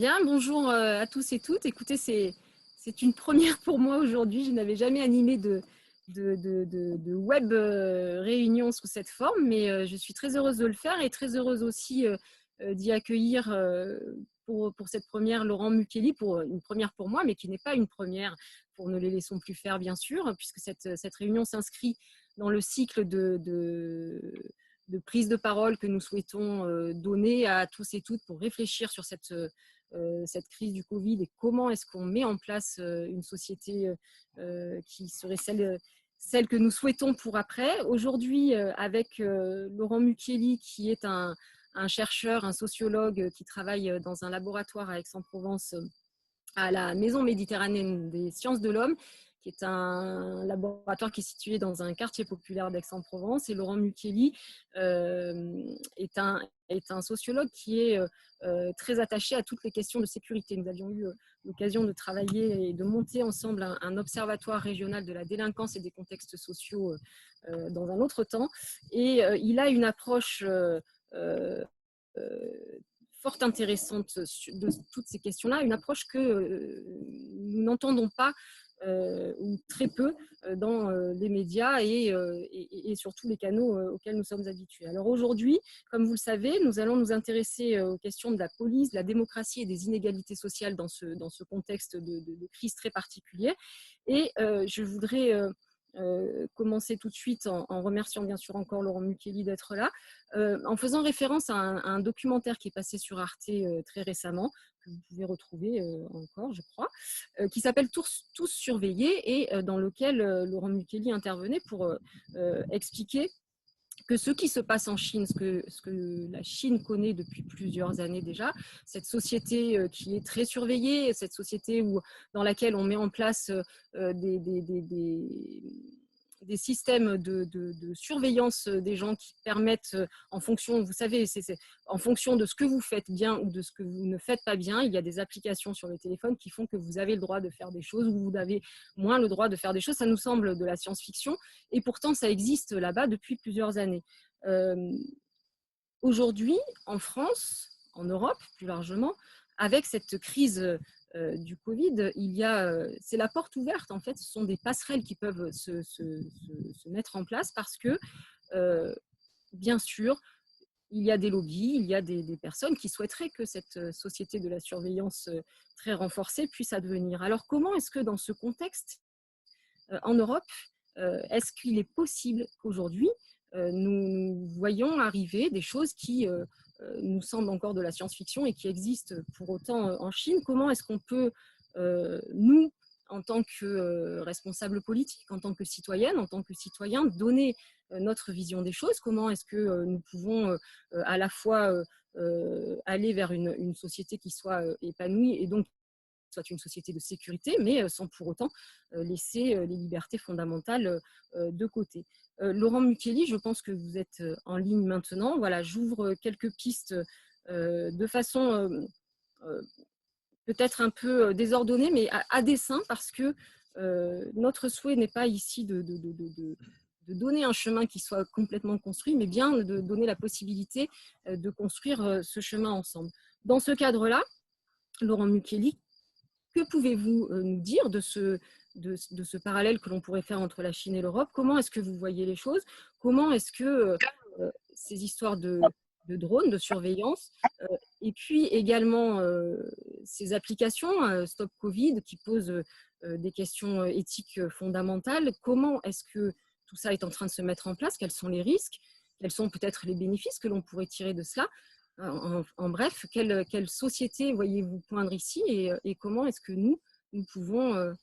Bien, bonjour à tous et toutes. Écoutez, c'est une première pour moi aujourd'hui. Je n'avais jamais animé de web réunion sous cette forme, mais je suis très heureuse de le faire et très heureuse aussi d'y accueillir pour cette première Laurent Mukeli, pour une première pour moi, mais qui n'est pas une première pour Ne les laissons plus faire, bien sûr, puisque cette réunion s'inscrit dans le cycle de prise de parole que nous souhaitons donner à tous et toutes pour réfléchir sur cette crise du Covid et comment est-ce qu'on met en place une société qui serait celle que nous souhaitons pour après. Aujourd'hui, avec Laurent Mukeli, qui est un chercheur, un sociologue qui travaille dans un laboratoire à Aix-en-Provence, à la Maison méditerranéenne des sciences de l'homme, qui est un laboratoire qui est situé dans un quartier populaire d'Aix-en-Provence. Et Laurent Mukeli est un sociologue qui est très attaché à toutes les questions de sécurité. Nous avions eu l'occasion de travailler et de monter ensemble un observatoire régional de la délinquance et des contextes sociaux dans un autre temps. Et il a une approche euh, fort intéressante de toutes ces questions-là, une approche que nous n'entendons pas ou très peu dans les médias et surtout les canaux auxquels nous sommes habitués. Alors aujourd'hui, comme vous le savez, nous allons nous intéresser aux questions de la police, de la démocratie et des inégalités sociales dans ce contexte de crise très particulier. Et je voudrais commencer tout de suite en remerciant bien sûr encore Laurent Mukeli d'être là, en faisant référence à un documentaire qui est passé sur Arte très récemment, que vous pouvez retrouver encore, je crois, qui s'appelle Tous surveillés et dans lequel Laurent Mukeli intervenait pour expliquer que ce qui se passe en Chine, ce que la Chine connaît depuis plusieurs années déjà, cette société qui est très surveillée, cette société dans laquelle on met en place des systèmes de surveillance des gens qui permettent, en fonction, vous savez, en fonction de ce que vous faites bien ou de ce que vous ne faites pas bien, il y a des applications sur le téléphone qui font que vous avez le droit de faire des choses ou vous avez moins le droit de faire des choses. Ça nous semble de la science-fiction et pourtant ça existe là-bas depuis plusieurs années. Euh, Aujourd'hui, en France, en Europe plus largement, avec cette crise du Covid, c'est la porte ouverte en fait. Ce sont des passerelles qui peuvent se mettre en place parce que, bien sûr, il y a des lobbies, il y a des personnes qui souhaiteraient que cette société de la surveillance très renforcée puisse advenir. Alors comment est-ce que dans ce contexte, en Europe, est-ce qu'il est possible qu'aujourd'hui, nous voyons arriver des choses qui nous semblent encore de la science-fiction et qui existent pour autant en Chine? Comment est-ce qu'on peut, nous, en tant que responsables politiques, en tant que citoyennes, en tant que citoyens, donner notre vision des choses? Comment est-ce que nous pouvons à la fois aller vers une société qui soit épanouie et donc soit une société de sécurité, mais sans pour autant laisser les libertés fondamentales de côté. Laurent Mukeli, je pense que vous êtes en ligne maintenant. Voilà, j'ouvre quelques pistes de façon peut-être un peu désordonnée, mais à dessein, parce que notre souhait n'est pas ici de donner un chemin qui soit complètement construit, mais bien de donner la possibilité de construire ce chemin ensemble. Dans ce cadre-là, Laurent Mukeli, que pouvez-vous nous dire de ce parallèle que l'on pourrait faire entre la Chine et l'Europe? Comment est-ce que vous voyez les choses? Comment est-ce que ces histoires de drones, de surveillance, et puis également ces applications Stop Covid qui posent des questions éthiques fondamentales, comment est-ce que tout ça est en train de se mettre en place? Quels sont les risques? Quels sont peut-être les bénéfices que l'on pourrait tirer de cela? En bref, quelle société voyez-vous poindre ici et comment est-ce que nous pouvons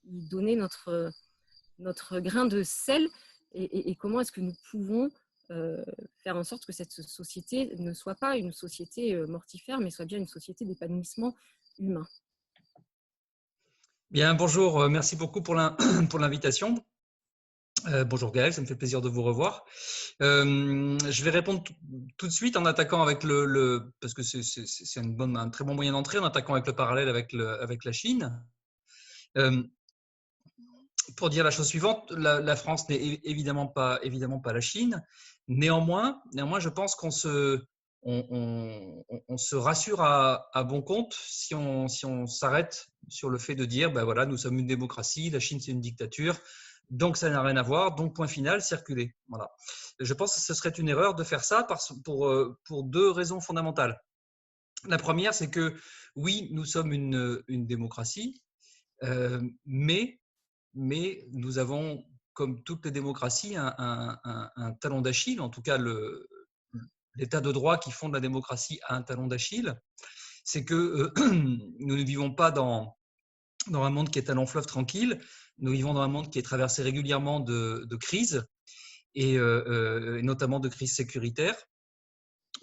y donner notre grain de sel et comment est-ce que nous pouvons faire en sorte que cette société ne soit pas une société mortifère, mais soit bien une société d'épanouissement humain. Bien, bonjour, merci beaucoup pour l'invitation. Bonjour Gaël, ça me fait plaisir de vous revoir. Je vais répondre tout de suite en attaquant avec parce que c'est un très bon moyen d'entrée, en attaquant avec le parallèle avec la Chine. Pour dire la chose suivante, la France n'est évidemment pas la Chine. Néanmoins, je pense on se rassure à bon compte si on s'arrête sur le fait de dire, ben voilà, nous sommes une démocratie, la Chine c'est une dictature, donc ça n'a rien à voir, donc point final, circuler. Voilà. Je pense que ce serait une erreur de faire ça pour deux raisons fondamentales. La première, c'est que oui, nous sommes une démocratie, mais nous avons, comme toutes les démocraties, un talon d'Achille, en tout cas l'état de droit qui fonde la démocratie a un talon d'Achille, c'est que nous ne vivons pas dans un monde qui est à long fleuve tranquille, nous vivons dans un monde qui est traversé régulièrement de crises, et notamment de crises sécuritaires,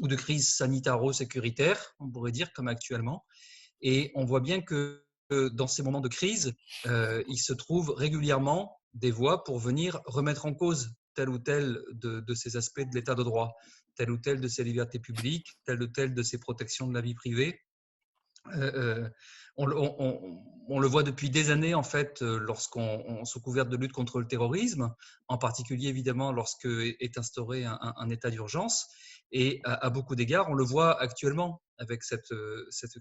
ou de crises sanitaro-sécuritaires, on pourrait dire, comme actuellement. Et on voit bien que dans ces moments de crise, il se trouve régulièrement des voies pour venir remettre en cause tel ou tel de ces aspects de l'état de droit, tel ou tel de ces libertés publiques, tel ou tel de ces protections de la vie privée. On le voit depuis des années, en fait, lorsqu'on sous couvert de lutte contre le terrorisme, en particulier évidemment lorsque est instauré un état d'urgence. Et à beaucoup d'égards, on le voit actuellement avec cette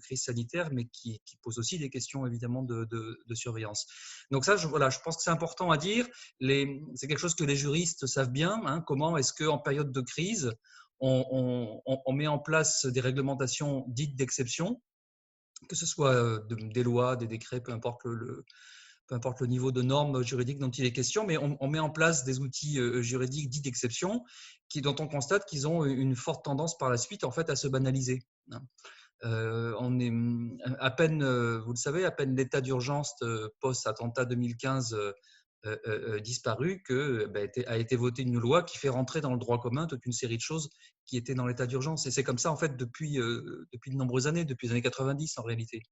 crise sanitaire, mais qui pose aussi des questions évidemment de surveillance. Donc ça, voilà, je pense que c'est important à dire. C'est quelque chose que les juristes savent bien. Hein, comment est-ce qu'en période de crise, on met en place des réglementations dites d'exception, que ce soit des lois, des décrets, peu importe le niveau de normes juridiques dont il est question, mais on met en place des outils juridiques dits d'exception dont on constate qu'ils ont une forte tendance par la suite en fait à se banaliser. On est à peine, vous le savez, à peine l'état d'urgence post-attentat 2015 disparu que a été votée une loi qui fait rentrer dans le droit commun toute une série de choses qui étaient dans l'état d'urgence. Et c'est comme ça en fait depuis de nombreuses années, depuis les années 90 en réalité.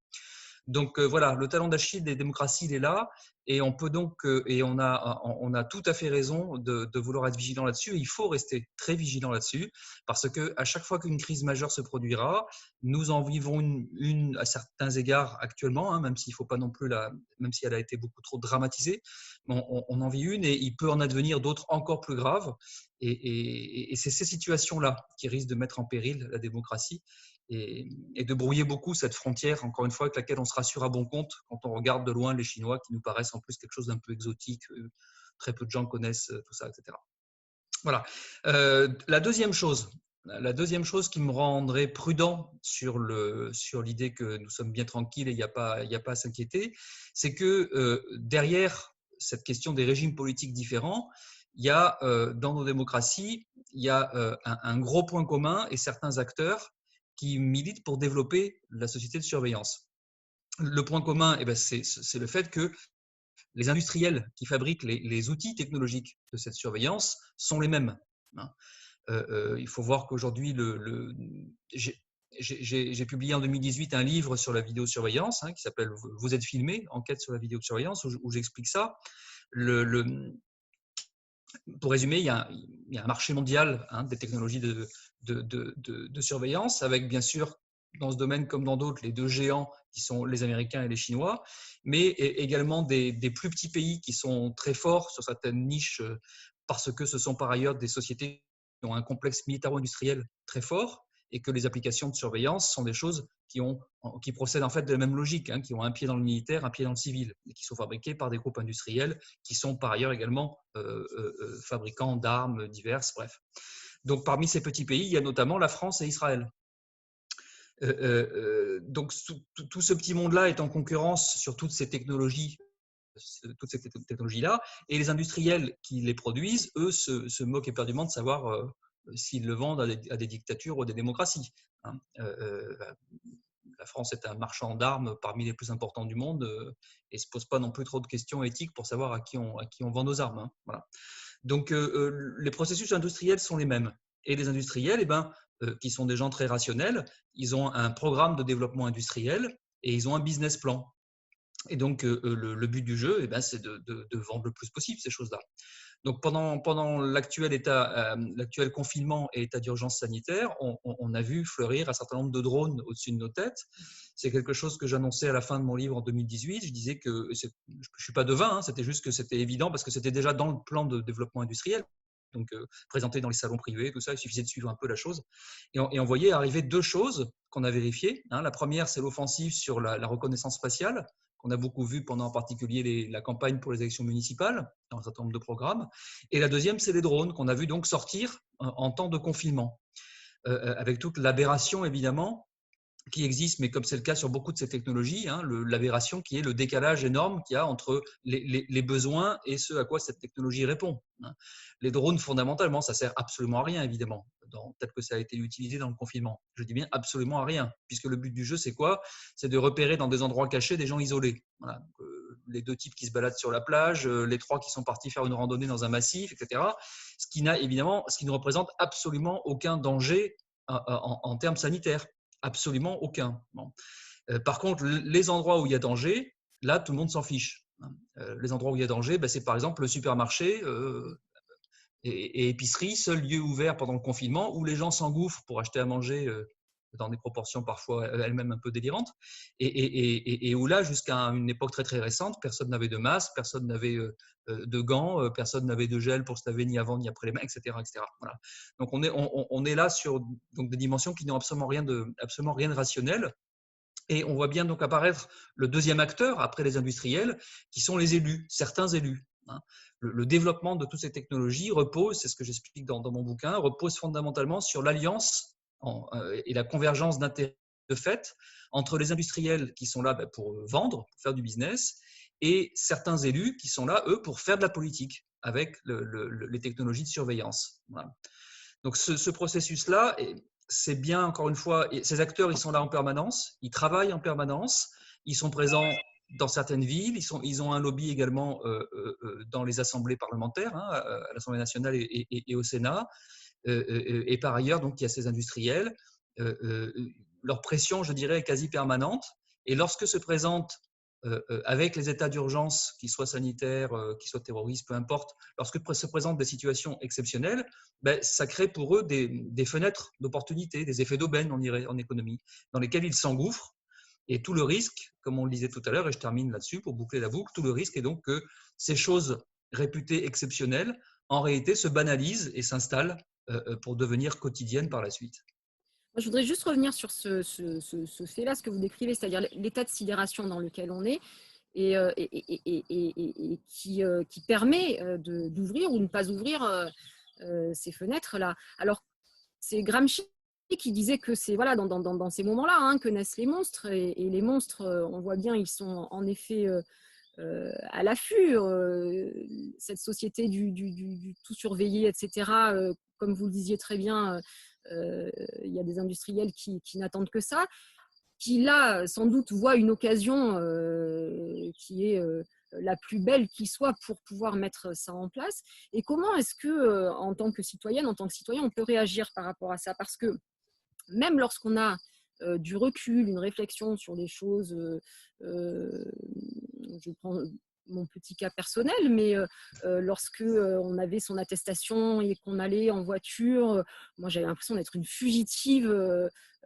Donc voilà, le talon d'Achille des démocraties, il est là, et on peut donc et on a tout à fait raison de vouloir être vigilant là-dessus. Et il faut rester très vigilant là-dessus, parce que à chaque fois qu'une crise majeure se produira, nous en vivons une à certains égards actuellement, hein, même s'il faut pas non plus même si elle a été beaucoup trop dramatisée, on en vit une, et il peut en advenir d'autres encore plus graves. Et c'est ces situations-là qui risquent de mettre en péril la démocratie, et de brouiller beaucoup cette frontière, encore une fois, avec laquelle on se rassure à bon compte quand on regarde de loin les Chinois, qui nous paraissent en plus quelque chose d'un peu exotique. Très peu de gens connaissent tout ça, etc. Voilà. La deuxième chose qui me rendrait prudent sur l'idée que nous sommes bien tranquilles et il n'y a pas à s'inquiéter, c'est que derrière cette question des régimes politiques différents, il y a dans nos démocraties, il y a un gros point commun, et certains acteurs qui militent pour développer la société de surveillance. Le point commun, c'est le fait que les industriels qui fabriquent les outils technologiques de cette surveillance sont les mêmes. Il faut voir qu'aujourd'hui, j'ai publié en 2018 un livre sur la vidéosurveillance qui s'appelle « Vous êtes filmé, enquête sur la vidéosurveillance » où j'explique ça. Pour résumer, il y a un marché mondial des technologies de surveillance, avec bien sûr, dans ce domaine comme dans d'autres, les deux géants qui sont les Américains et les Chinois, mais également des plus petits pays qui sont très forts sur certaines niches, parce que ce sont par ailleurs des sociétés qui ont un complexe militaro-industriel très fort, et que les applications de surveillance sont des choses qui procèdent en fait de la même logique, qui ont un pied dans le militaire, un pied dans le civil, et qui sont fabriquées par des groupes industriels qui sont par ailleurs également fabricants d'armes diverses, bref. Donc parmi ces petits pays, il y a notamment la France et Israël. Donc tout ce petit monde-là est en concurrence sur toutes ces technologies, là, et les industriels qui les produisent, eux, se moquent éperdument de savoir s'ils le vendent à des dictatures ou à des démocraties. La France est un marchand d'armes parmi les plus importants du monde et ne se pose pas non plus trop de questions éthiques pour savoir à qui on vend nos armes. Voilà. Donc les processus industriels sont les mêmes. Et les industriels, qui sont des gens très rationnels, ils ont un programme de développement industriel et ils ont un business plan. Et donc, le but du jeu, c'est de vendre le plus possible ces choses-là. Donc, pendant l'actuel confinement et état d'urgence sanitaire, on a vu fleurir un certain nombre de drones au-dessus de nos têtes. C'est quelque chose que j'annonçais à la fin de mon livre en 2018. Je disais que je ne suis pas devin, c'était juste que c'était évident parce que c'était déjà dans le plan de développement industriel. donc présenté dans les salons privés, tout ça. Il suffisait de suivre un peu la chose. Et on voyait arriver deux choses qu'on a vérifiées. La première, c'est l'offensive sur la reconnaissance faciale, qu'on a beaucoup vu pendant en particulier la campagne pour les élections municipales, dans un certain nombre de programmes. Et la deuxième, c'est les drones, qu'on a vu donc sortir en temps de confinement, avec toute l'aberration, évidemment, qui existe, mais comme c'est le cas sur beaucoup de ces technologies, l'aberration qui est le décalage énorme qu'il y a entre les besoins et ce à quoi cette technologie répond. Les drones, fondamentalement, ça sert absolument à rien, évidemment, tel que ça a été utilisé dans le confinement. Je dis bien absolument à rien, puisque le but du jeu, c'est quoi? C'est de repérer dans des endroits cachés des gens isolés. Voilà. Donc, les deux types qui se baladent sur la plage, les trois qui sont partis faire une randonnée dans un massif, etc. Ce qui ne représente absolument aucun danger en termes sanitaires. Absolument aucun. Bon. Par contre, les endroits où il y a danger, là, tout le monde s'en fiche. Les endroits où il y a danger, c'est par exemple le supermarché et épicerie, seul lieu ouvert pendant le confinement où les gens s'engouffrent pour acheter à manger dans des proportions parfois elles-mêmes un peu délirantes, et où là, jusqu'à une époque très très récente, personne n'avait de masque, personne n'avait de gants, personne n'avait de gel pour se laver ni avant ni après les mains, etc. etc. Voilà. Donc on est là sur donc, des dimensions qui n'ont absolument rien de rationnel. Et on voit bien donc apparaître le deuxième acteur, après les industriels, qui sont les élus, certains élus. Le développement de toutes ces technologies repose, c'est ce que j'explique dans mon bouquin, repose fondamentalement sur l'alliance et la convergence d'intérêts de fait entre les industriels qui sont là pour vendre, pour faire du business, et certains élus qui sont là, eux, pour faire de la politique avec les technologies de surveillance. Voilà. Donc ce processus-là, c'est bien, encore une fois, et ces acteurs, ils sont là en permanence, ils travaillent en permanence, ils sont présents dans certaines villes, ils ont un lobby également dans les assemblées parlementaires, à l'Assemblée nationale et au Sénat. Et par ailleurs, donc, il y a ces industriels. Leur pression, je dirais, est quasi permanente. Et lorsque se présente, avec les états d'urgence, qu'ils soient sanitaires, qu'ils soient terroristes, peu importe, lorsque se présentent des situations exceptionnelles, ça crée pour eux des fenêtres d'opportunité, des effets d'aubaine, on dirait, en économie, dans lesquels ils s'engouffrent. Et tout le risque, comme on le disait tout à l'heure, et je termine là-dessus pour boucler la boucle, tout le risque est donc que ces choses réputées exceptionnelles, en réalité, se banalisent et s'installent pour devenir quotidiennes par la suite. Je voudrais juste revenir sur ce fait-là, ce que vous décrivez, c'est-à-dire l'état de sidération dans lequel on est et qui permet d'ouvrir ou ne pas ouvrir ces fenêtres-là. Alors, c'est Gramsci qui disait que c'est voilà, dans ces moments-là que naissent les monstres. Et les monstres, on voit bien, ils sont en effet à l'affût. Cette société du tout surveillé, etc., comme vous le disiez très bien, il y a des industriels qui n'attendent que ça, qui là, sans doute, voient une occasion qui est la plus belle qui soit pour pouvoir mettre ça en place. Et comment est-ce que, en tant que citoyenne, en tant que citoyen, on peut réagir par rapport à ça? Parce que même lorsqu'on a du recul, une réflexion sur les choses, je prends mon petit cas personnel, mais lorsque on avait son attestation et qu'on allait en voiture, moi j'avais l'impression d'être une fugitive,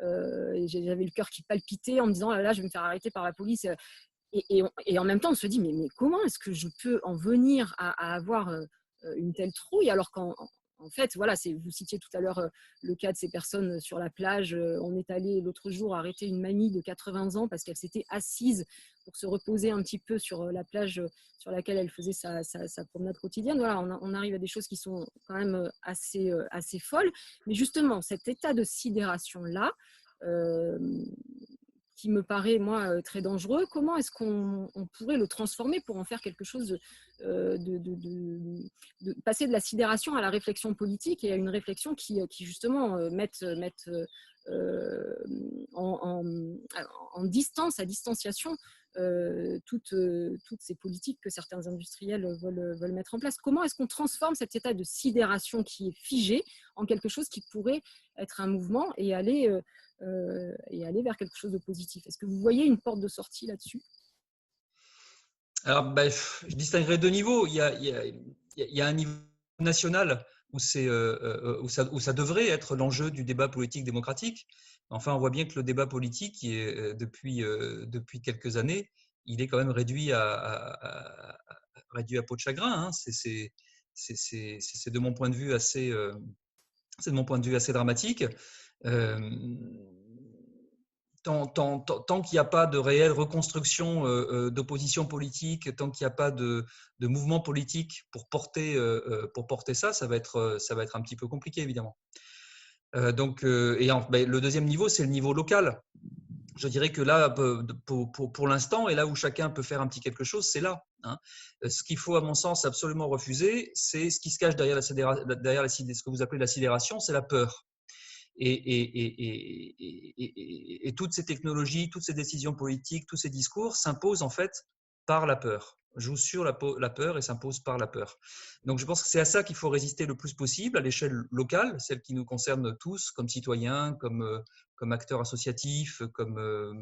et j'avais le cœur qui palpitait en me disant là je vais me faire arrêter par la police. Et en même temps on se dit mais comment est-ce que je peux en venir à avoir une telle trouille alors qu'en fait, voilà, vous citiez tout à l'heure le cas de ces personnes sur la plage. On est allé l'autre jour arrêter une mamie de 80 ans parce qu'elle s'était assise pour se reposer un petit peu sur la plage sur laquelle elle faisait sa promenade quotidienne. Voilà, on arrive à des choses qui sont quand même assez folles. Mais justement, cet état de sidération-là, qui me paraît, moi, très dangereux, comment est-ce qu'on pourrait le transformer pour en faire quelque chose de passer de la sidération à la réflexion politique et à une réflexion qui justement, mette en distance, à distanciation, toutes ces politiques que certains industriels veulent mettre en place. Comment est-ce qu'on transforme cet état de sidération qui est figé en quelque chose qui pourrait être un mouvement et aller vers quelque chose de positif? Est-ce que vous voyez une porte de sortie là-dessus? Alors, je distinguerai deux niveaux. Il y a un niveau national où ça devrait être l'enjeu du débat politique démocratique. Enfin, on voit bien que le débat politique, qui est, depuis quelques années, il est quand même réduit à peau de chagrin. c'est de mon point de vue assez, c'est de mon point de vue assez dramatique. Tant qu'il n'y a pas de réelle reconstruction d'opposition politique, tant qu'il n'y a pas de mouvement politique pour porter ça, ça va être un petit peu compliqué, évidemment. Le deuxième niveau, c'est le niveau local. Je dirais que là, pour l'instant, et là où chacun peut faire un petit quelque chose, c'est là. Hein. Ce qu'il faut, à mon sens, absolument refuser, c'est ce qui se cache derrière ce que vous appelez la sidération, c'est la peur. Et toutes ces technologies, toutes ces décisions politiques, tous ces discours s'imposent en fait par la peur, jouent sur la peur et s'imposent par la peur. Donc je pense que c'est à ça qu'il faut résister le plus possible à l'échelle locale, celle qui nous concerne tous comme citoyens, comme acteurs associatifs, comme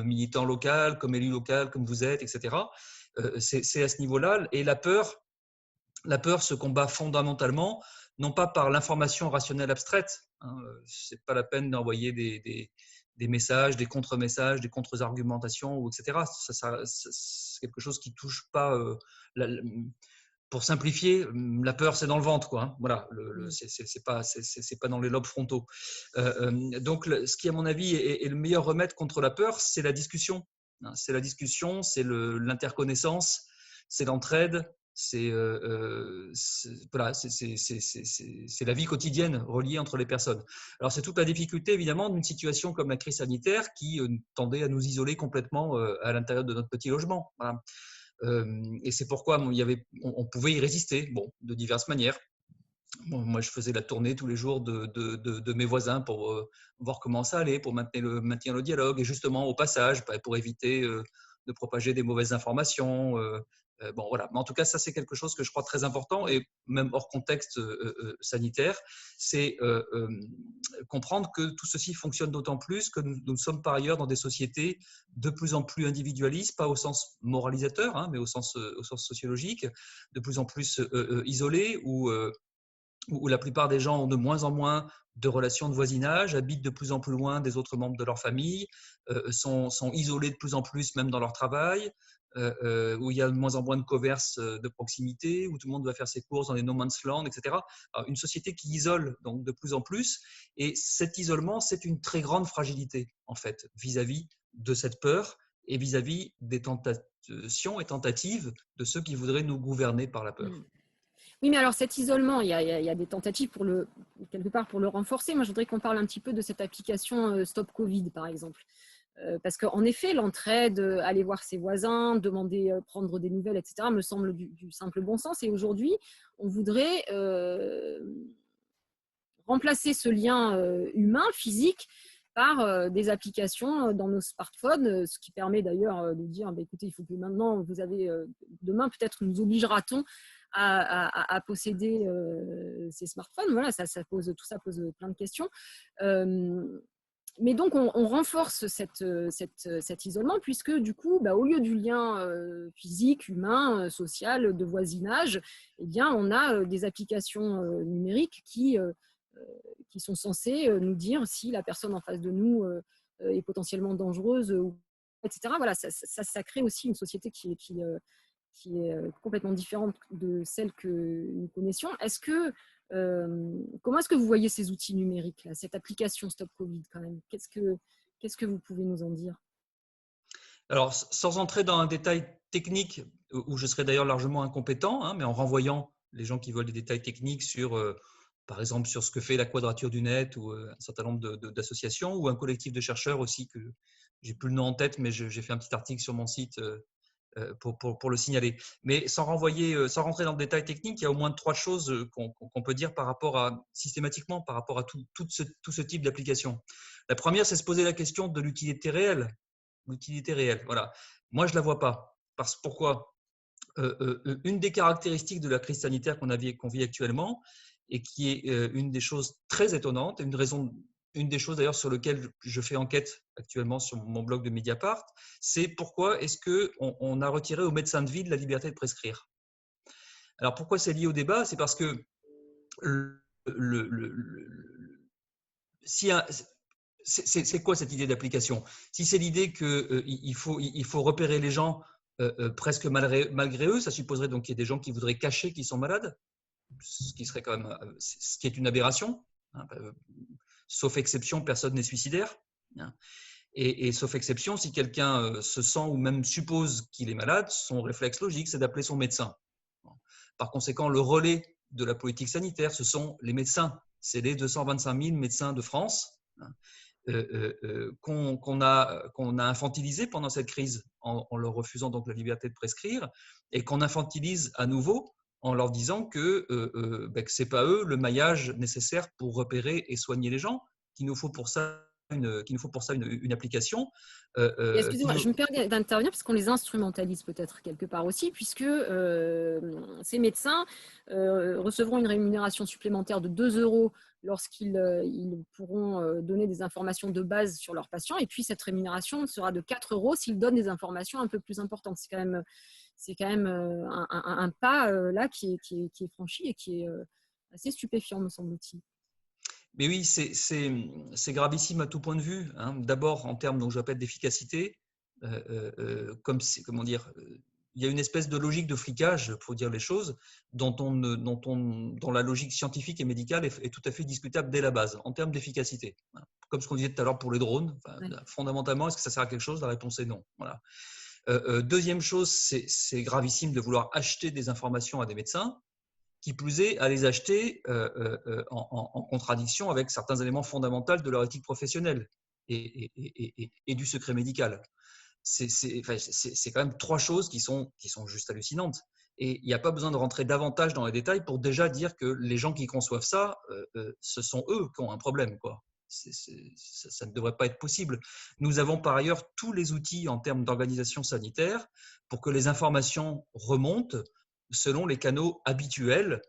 militant local, comme élu local, comme vous êtes, etc. C'est à ce niveau-là. Et la peur se combat fondamentalement non pas par l'information rationnelle abstraite. Hein, c'est pas la peine d'envoyer des messages, des contre-messages, des contre-argumentations, etc. C'est quelque chose qui touche pas. Pour simplifier, la peur, c'est dans le ventre, quoi. Hein. Voilà, c'est pas dans les lobes frontaux. Donc, ce qui, à mon avis, est le meilleur remède contre la peur, c'est la discussion. Hein, c'est la discussion, c'est l'interconnaissance, c'est l'entraide. Voilà, c'est la vie quotidienne reliée entre les personnes. Alors, c'est toute la difficulté, évidemment, d'une situation comme la crise sanitaire qui tendait à nous isoler complètement à l'intérieur de notre petit logement. Voilà. Et c'est pourquoi on pouvait y résister, bon, de diverses manières. Bon, moi, je faisais la tournée tous les jours de mes voisins pour voir comment ça allait, pour maintenir le dialogue, et justement, au passage, pour éviter de propager des mauvaises informations. Bon, voilà. Mais en tout cas, ça, c'est quelque chose que je crois très important, et même hors contexte sanitaire, c'est comprendre que tout ceci fonctionne d'autant plus que nous sommes par ailleurs dans des sociétés de plus en plus individualistes, pas au sens moralisateur, hein, mais au sens sociologique, de plus en plus isolées, où la plupart des gens ont de moins en moins de relations de voisinage, habitent de plus en plus loin des autres membres de leur famille, sont isolés de plus en plus même dans leur travail, où il y a de moins en moins de commerces de proximité, où tout le monde va faire ses courses dans des no man's land, etc. Alors, une société qui isole donc de plus en plus, et cet isolement, c'est une très grande fragilité en fait vis-à-vis de cette peur et vis-à-vis des tentations et tentatives de ceux qui voudraient nous gouverner par la peur. Oui, mais alors cet isolement, il y a des tentatives quelque part pour le renforcer. Moi, je voudrais qu'on parle un petit peu de cette application Stop Covid, par exemple. Parce qu'en effet, l'entraide, aller voir ses voisins, demander, prendre des nouvelles, etc., me semble du simple bon sens. Et aujourd'hui, on voudrait remplacer ce lien humain, physique, par des applications dans nos smartphones, ce qui permet d'ailleurs de dire, écoutez, il faut que maintenant, demain peut-être nous obligera-t-on à posséder ces smartphones. Voilà, tout ça pose plein de questions. Mais donc, on renforce cet isolement puisque, du coup, au lieu du lien physique, humain, social, de voisinage, eh bien, on a des applications numériques qui sont censées nous dire si la personne en face de nous est potentiellement dangereuse, etc. Voilà, ça crée aussi une société qui est complètement différente de celle que nous connaissions. Comment est-ce que vous voyez ces outils numériques, là, cette application Stop Covid quand même? Qu'est-ce que vous pouvez nous en dire? Alors, sans entrer dans un détail technique, où je serais d'ailleurs largement incompétent, hein, mais en renvoyant les gens qui veulent des détails techniques par exemple, sur ce que fait la Quadrature du Net ou un certain nombre d'associations, ou un collectif de chercheurs aussi, que j'ai plus le nom en tête, mais j'ai fait un petit article sur mon site pour le signaler. Mais sans rentrer dans le détail technique, il y a au moins 3 choses qu'on peut dire systématiquement par rapport à tout ce type d'application. La première, c'est se poser la question de l'utilité réelle. L'utilité réelle, voilà. Moi, je ne la vois pas. Pourquoi ? Une des caractéristiques de la crise sanitaire qu'on vit actuellement, et qui est une des choses très étonnantes, une des choses d'ailleurs sur lesquelles je fais enquête actuellement sur mon blog de Mediapart, c'est pourquoi est-ce qu'on a retiré aux médecins de ville la liberté de prescrire. Alors pourquoi c'est lié au débat? C'est parce que c'est quoi cette idée d'application? Si c'est l'idée qu'il faut repérer les gens presque malgré eux. Ça supposerait donc qu'il y ait des gens qui voudraient cacher qu'ils sont malades, ce qui serait quand même, ce qui est une aberration. Hein, sauf exception, personne n'est suicidaire. Hein. Et sauf exception, si quelqu'un se sent ou même suppose qu'il est malade, son réflexe logique, c'est d'appeler son médecin. Par conséquent, le relais de la politique sanitaire, ce sont les médecins. C'est les 225 000 médecins de France qu'on a infantilisés pendant cette crise en leur refusant donc la liberté de prescrire, et qu'on infantilise à nouveau en leur disant que ce n'est pas eux le maillage nécessaire pour repérer et soigner les gens, qu'il nous faut pour ça une application. Excusez-moi, je me permets d'intervenir parce qu'on les instrumentalise peut-être quelque part aussi, puisque ces médecins recevront une rémunération supplémentaire de 2 euros lorsqu'ils ils pourront donner des informations de base sur leurs patients, et puis cette rémunération sera de 4 euros s'ils donnent des informations un peu plus importantes. C'est quand même un pas là qui est franchi et qui est assez stupéfiant, me semble-t-il. Mais oui, c'est gravissime à tout point de vue. Hein. D'abord, en termes, donc, j'appelle d'efficacité, comment dire, il y a une espèce de logique de flicage, pour dire les choses, dont la logique scientifique et médicale est tout à fait discutable dès la base, en termes d'efficacité. Comme ce qu'on disait tout à l'heure pour les drones, fondamentalement, est-ce que ça sert à quelque chose? La réponse est non. Voilà. Deuxième chose, c'est gravissime de vouloir acheter des informations à des médecins, qui plus est, à les acheter en contradiction avec certains éléments fondamentaux de leur éthique professionnelle et du secret médical. C'est quand même 3 choses qui sont juste hallucinantes. Et il n'y a pas besoin de rentrer davantage dans les détails pour déjà dire que les gens qui conçoivent ça, ce sont eux qui ont un problème, quoi. Ça ne devrait pas être possible. Nous avons par ailleurs tous les outils en termes d'organisation sanitaire pour que les informations remontent selon les canaux habituels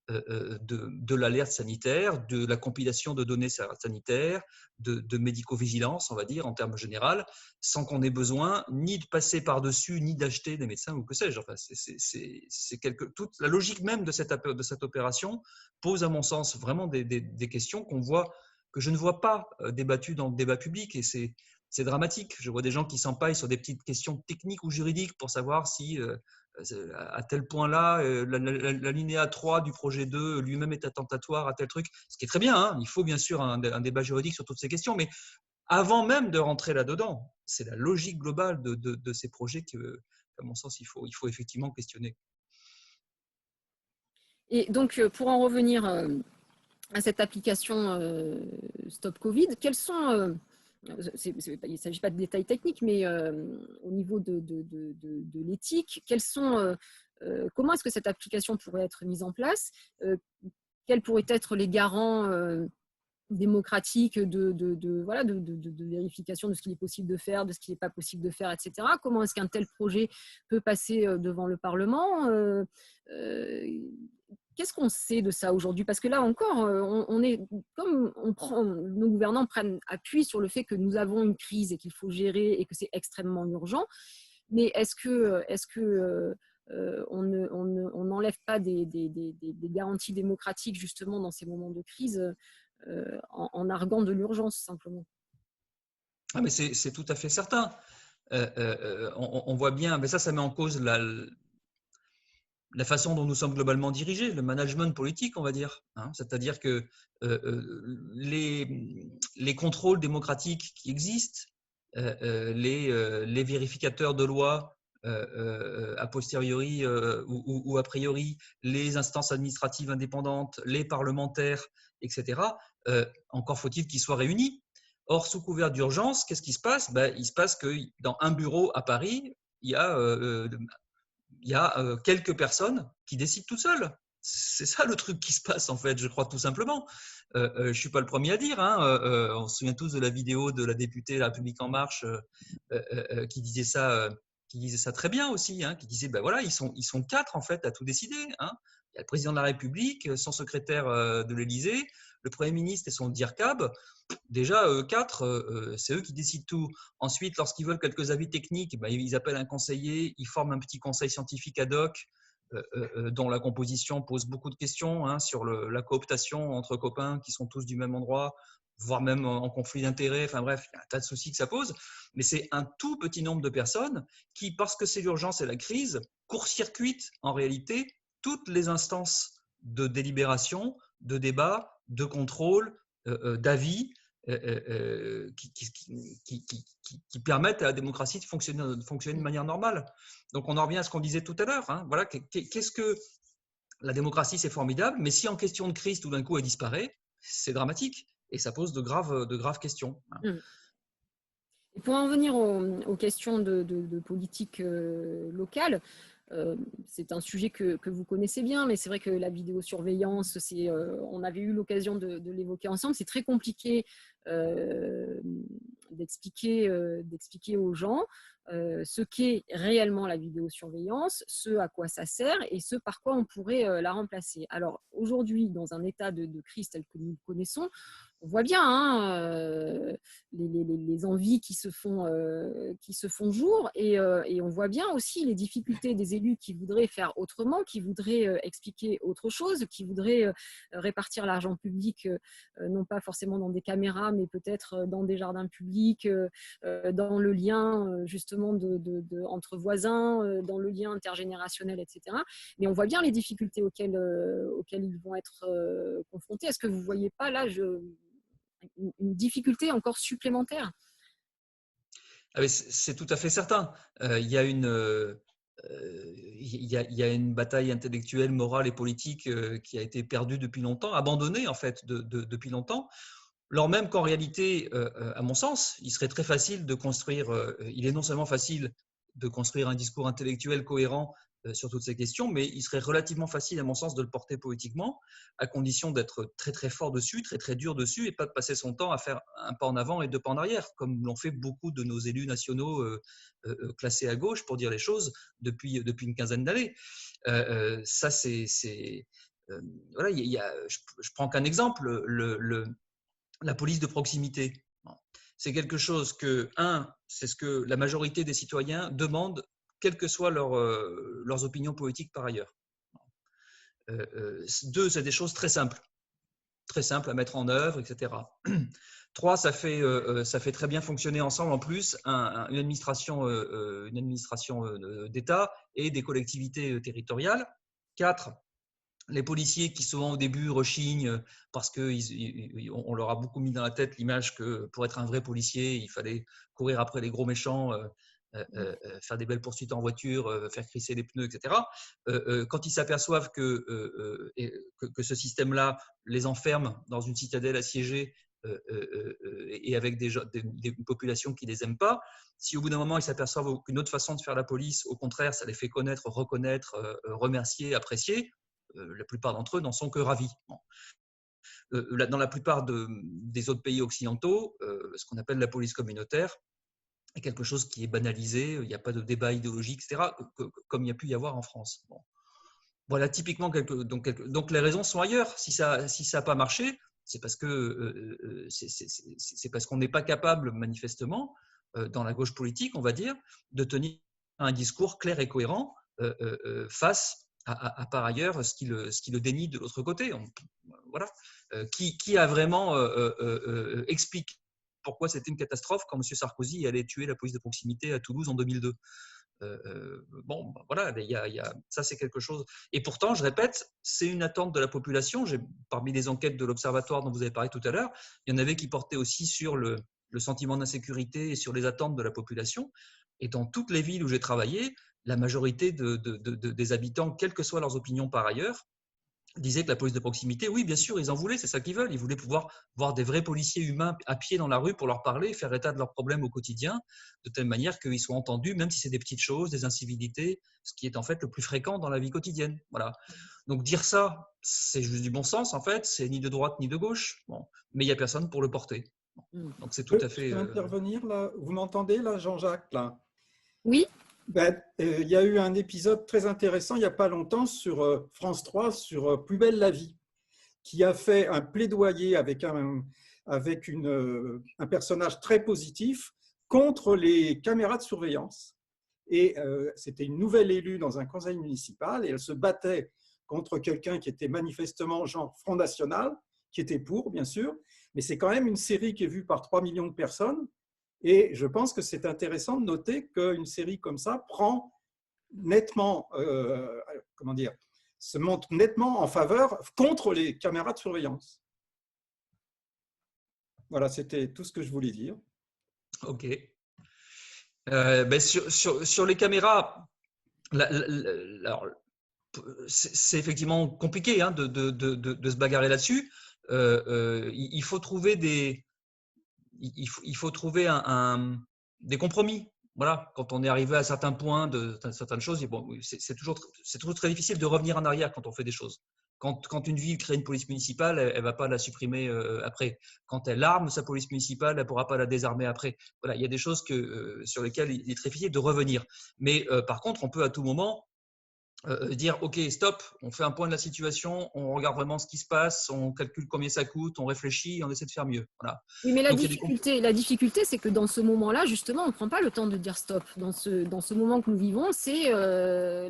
de l'alerte sanitaire, de la compilation de données sanitaires, de médicovigilance, on va dire, en termes généraux, sans qu'on ait besoin ni de passer par-dessus, ni d'acheter des médecins ou que sais-je. Enfin, toute la logique même de cette opération pose, à mon sens, vraiment des questions que je ne vois pas débattues dans le débat public, et c'est dramatique. Je vois des gens qui s'empaillent sur des petites questions techniques ou juridiques pour savoir si à tel point-là, l'alinéa 3 du projet 2 lui-même est attentatoire à tel truc, ce qui est très bien. Hein. Il faut bien sûr un débat juridique sur toutes ces questions, mais avant même de rentrer là-dedans, c'est la logique globale de ces projets qu'à mon sens, il faut effectivement questionner. Et donc, pour en revenir à cette application Stop Covid, quels sont... il ne s'agit pas de détails techniques, mais au niveau de l'éthique, comment est-ce que cette application pourrait être mise en place? Quels pourraient être les garants démocratiques de vérification de ce qu'il est possible de faire, de ce qui n'est pas possible de faire, etc. Comment est-ce qu'un tel projet peut passer devant le Parlement? Qu'est-ce qu'on sait de ça aujourd'hui? Parce que là encore, nos gouvernants prennent appui sur le fait que nous avons une crise et qu'il faut gérer et que c'est extrêmement urgent. Mais est-ce que on n'enlève pas des garanties démocratiques justement dans ces moments de crise en arguant de l'urgence simplement? Ah, mais c'est tout à fait certain. On voit bien, mais ça met en cause la façon dont nous sommes globalement dirigés, le management politique, on va dire. Hein. C'est-à-dire que les contrôles démocratiques qui existent, les vérificateurs de loi a posteriori ou a priori, les instances administratives indépendantes, les parlementaires, etc., encore faut-il qu'ils soient réunis. Or, sous couvert d'urgence, qu'est-ce qui se passe? Il se passe que dans un bureau à Paris, il y a quelques personnes qui décident tout seules. C'est ça le truc qui se passe, en fait, je crois, tout simplement. Je ne suis pas le premier à dire. Hein, on se souvient tous de la vidéo de la députée La République En Marche qui disait ça très bien aussi, hein, qui disait, voilà, ils sont 4, en fait, à tout décider. Hein. Il y a le président de la République, son secrétaire de l'Élysée, le Premier ministre et son DIRCAB. Déjà, 4, c'est eux qui décident tout. Ensuite, lorsqu'ils veulent quelques avis techniques, ils appellent un conseiller, ils forment un petit conseil scientifique ad hoc dont la composition pose beaucoup de questions, hein, sur la cooptation entre copains qui sont tous du même endroit, voire même en conflit d'intérêts. Enfin bref, il y a un tas de soucis que ça pose. Mais c'est un tout petit nombre de personnes qui, parce que c'est l'urgence et la crise, court-circuitent en réalité toutes les instances de délibération, de débat, de contrôle, d'avis qui permettent à la démocratie de fonctionner de manière normale. Donc on en revient à ce qu'on disait tout à l'heure. Hein. Voilà, qu'est-ce que la démocratie, c'est formidable, mais si en question de crise, tout d'un coup, elle disparaît, c'est dramatique et ça pose de graves questions. Et pour en venir aux questions de politique locale, c'est un sujet que vous connaissez bien, mais c'est vrai que la vidéosurveillance, on avait eu l'occasion de l'évoquer ensemble, c'est très compliqué d'expliquer aux gens ce qu'est réellement la vidéosurveillance, ce à quoi ça sert et ce par quoi on pourrait la remplacer. Alors aujourd'hui, dans un état de crise tel que nous le connaissons, on voit bien les envies qui se font jour et on voit bien aussi les difficultés des élus qui voudraient faire autrement, qui voudraient expliquer autre chose, qui voudraient répartir l'argent public non pas forcément dans des caméras mais peut-être dans des jardins publics, dans le lien justement entre voisins, dans le lien intergénérationnel, etc. Mais on voit bien les difficultés auxquelles ils vont être confrontés. Est-ce que vous ne voyez pas là une difficulté encore supplémentaire? C'est tout à fait certain. Il y a une bataille intellectuelle, morale et politique qui a été perdue depuis longtemps, abandonnée en fait depuis longtemps. Alors même qu'en réalité, à mon sens, il serait très facile de construire, il est non seulement facile de construire un discours intellectuel cohérent sur toutes ces questions, mais il serait relativement facile, à mon sens, de le porter politiquement, à condition d'être très très fort dessus, très très dur dessus, et pas de passer son temps à faire un pas en avant et deux pas en arrière, comme l'ont fait beaucoup de nos élus nationaux classés à gauche, pour dire les choses, depuis une quinzaine d'années. Ça, voilà, je prends qu'un exemple, la police de proximité. C'est quelque chose c'est ce que la majorité des citoyens demandent, quelles que soient leurs opinions politiques par ailleurs. Deux, c'est des choses très simples à mettre en œuvre, etc. Trois, ça fait très bien fonctionner ensemble en plus une administration d'État et des collectivités territoriales. Quatre, les policiers qui souvent au début rechignent parce qu'on leur a beaucoup mis dans la tête l'image que pour être un vrai policier, il fallait courir après les gros méchants, faire des belles poursuites en voiture, faire crisser les pneus, etc. Quand ils s'aperçoivent que ce système-là les enferme dans une citadelle assiégée et avec des populations qui ne les aiment pas, si au bout d'un moment ils s'aperçoivent qu'une autre façon de faire la police, au contraire, ça les fait connaître, reconnaître, remercier, apprécier, la plupart d'entre eux n'en sont que ravis. Bon. Dans la plupart des autres pays occidentaux, ce qu'on appelle la police communautaire est quelque chose qui est banalisé, il n'y a pas de débat idéologique, etc., comme il y a pu y avoir en France. Bon. Voilà typiquement donc les raisons sont ailleurs. Si ça n'a pas marché, c'est parce qu'on n'est pas capable manifestement dans la gauche politique, on va dire, de tenir un discours clair et cohérent face à par ailleurs ce qui le dénie de l'autre côté. Voilà. Qui a vraiment expliqué pourquoi c'était une catastrophe quand M. Sarkozy allait tuer la police de proximité à Toulouse en 2002. Bon, voilà, ça c'est quelque chose. Et pourtant, je répète, c'est une attente de la population. Parmi les enquêtes de l'Observatoire dont vous avez parlé tout à l'heure, il y en avait qui portaient aussi sur le sentiment d'insécurité et sur les attentes de la population. Et dans toutes les villes où j'ai travaillé, la majorité des habitants, quelles que soient leurs opinions par ailleurs, disaient que la police de proximité, oui, bien sûr, ils en voulaient, c'est ça qu'ils veulent. Ils voulaient pouvoir voir des vrais policiers humains à pied dans la rue pour leur parler, faire état de leurs problèmes au quotidien, de telle manière qu'ils soient entendus, même si c'est des petites choses, des incivilités, ce qui est en fait le plus fréquent dans la vie quotidienne. Voilà. Donc dire ça, c'est juste du bon sens, en fait, c'est ni de droite ni de gauche, bon. Mais il n'y a personne pour le porter. Bon. Donc c'est tout à fait… Je peux intervenir là? Vous m'entendez là, Jean-Jacques là? Oui. Il y a eu un épisode très intéressant il n'y a pas longtemps sur France 3 sur Plus belle la vie, qui a fait un plaidoyer avec un personnage très positif contre les caméras de surveillance. Et c'était une nouvelle élue dans un conseil municipal et elle se battait contre quelqu'un qui était manifestement genre Front National, qui étaient pour, bien sûr, mais c'est quand même une série qui est vue par 3 millions de personnes. Et je pense que c'est intéressant de noter qu'une série comme ça prend nettement, comment dire, se montre nettement en faveur contre les caméras de surveillance. Voilà, c'était tout ce que je voulais dire. Ok. Sur les caméras, alors, c'est effectivement compliqué hein, de se bagarrer là-dessus. Il faut trouver il faut trouver des compromis. Voilà, quand on est arrivé à certains points de certaines choses, bon, c'est toujours très difficile de revenir en arrière quand on fait des choses. Quand une ville crée une police municipale, elle ne va pas la supprimer après. Quand elle arme sa police municipale, elle ne pourra pas la désarmer après. Voilà, il y a des choses sur lesquelles il est très difficile de revenir. Mais par contre, on peut à tout moment dire ok stop, on fait un point de la situation, on regarde vraiment ce qui se passe, on calcule combien ça coûte, on réfléchit et on essaie de faire mieux. Voilà. Oui, mais la difficulté, c'est que dans ce moment-là, justement, on ne prend pas le temps de dire stop. Dans ce moment que nous vivons, c'est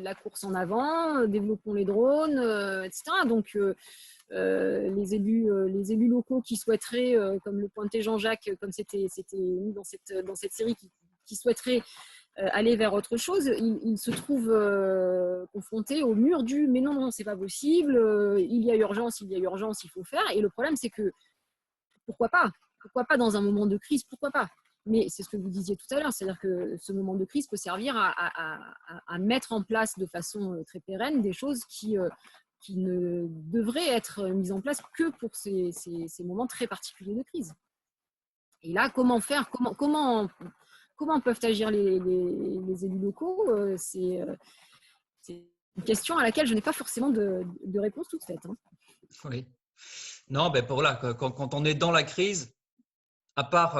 la course en avant, développons les drones, etc. Donc, les élus locaux qui souhaiteraient, comme le pointait Jean-Jacques, comme c'était mis dans cette série, qui souhaiteraient aller vers autre chose, ils se trouvent confrontés au mur du « mais non, c'est pas possible, il y a urgence, il faut faire ». Et le problème, c'est que pourquoi pas dans un moment de crise, pourquoi pas. Mais c'est ce que vous disiez tout à l'heure, c'est-à-dire que ce moment de crise peut servir à mettre en place de façon très pérenne des choses qui ne devraient être mises en place que pour ces moments très particuliers de crise. Et là, comment faire, comment peuvent agir les élus locaux, c'est une question à laquelle je n'ai pas forcément de réponse toute faite. Hein. Oui. Non, ben voilà, quand on est dans la crise, à part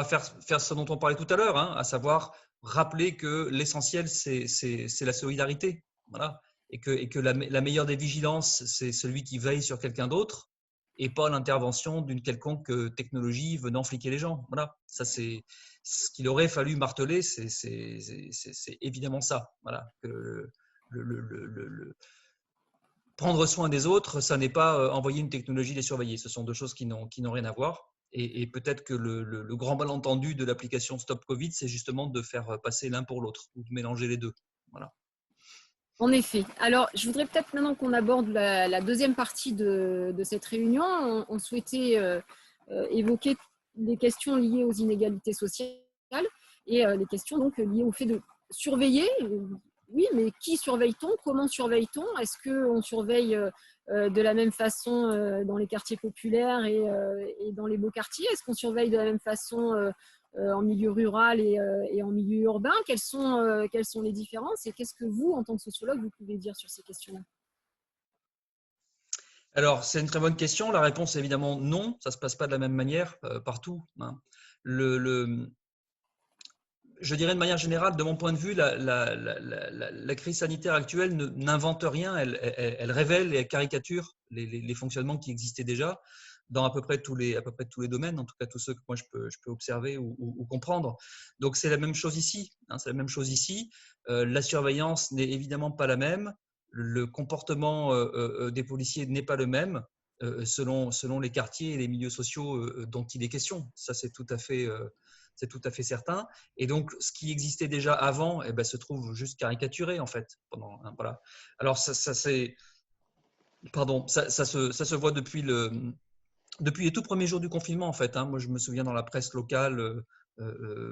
faire ce dont on parlait tout à l'heure, hein, à savoir rappeler que l'essentiel, c'est la solidarité. Voilà. Et que la meilleure des vigilances, c'est celui qui veille sur quelqu'un d'autre et pas l'intervention d'une quelconque technologie venant fliquer les gens. Voilà. Ça, c'est ce qu'il aurait fallu marteler, c'est évidemment ça. Voilà. Que prendre soin des autres, ça n'est pas envoyer une technologie les surveiller. Ce sont deux choses qui n'ont rien à voir. Et peut-être que le grand malentendu de l'application Stop Covid, c'est justement de faire passer l'un pour l'autre ou de mélanger les deux. Voilà. En effet. Alors, je voudrais peut-être maintenant qu'on aborde la deuxième partie de cette réunion. On souhaitait évoquer des questions liées aux inégalités sociales et les questions donc liées au fait de surveiller. Oui, mais qui surveille-t-on? Comment surveille-t-on? Est-ce qu'on surveille de la même façon dans les quartiers populaires et dans les beaux quartiers? Est-ce qu'on surveille de la même façon en milieu rural et en milieu urbain? Quelles sont les différences? Et qu'est-ce que vous, en tant que sociologue, vous pouvez dire sur ces questions-là? Alors, c'est une très bonne question. La réponse est évidemment non. Ça ne se passe pas de la même manière partout. Hein. Je dirais de manière générale, de mon point de vue, la crise sanitaire actuelle n'invente rien. Elle révèle et elle caricature les fonctionnements qui existaient déjà dans à peu près tous les domaines, en tout cas tous ceux que moi je peux observer ou comprendre. Donc c'est la même chose ici. Hein, c'est la même chose ici. La surveillance n'est évidemment pas la même. Le comportement des policiers n'est pas le même selon les quartiers et les milieux sociaux dont il est question. Ça, c'est tout à fait certain. Et donc, ce qui existait déjà avant se trouve juste caricaturé, en fait. Voilà. Alors, ça se voit depuis les tout premiers jours du confinement, en fait. Hein. Moi, je me souviens dans la presse locale,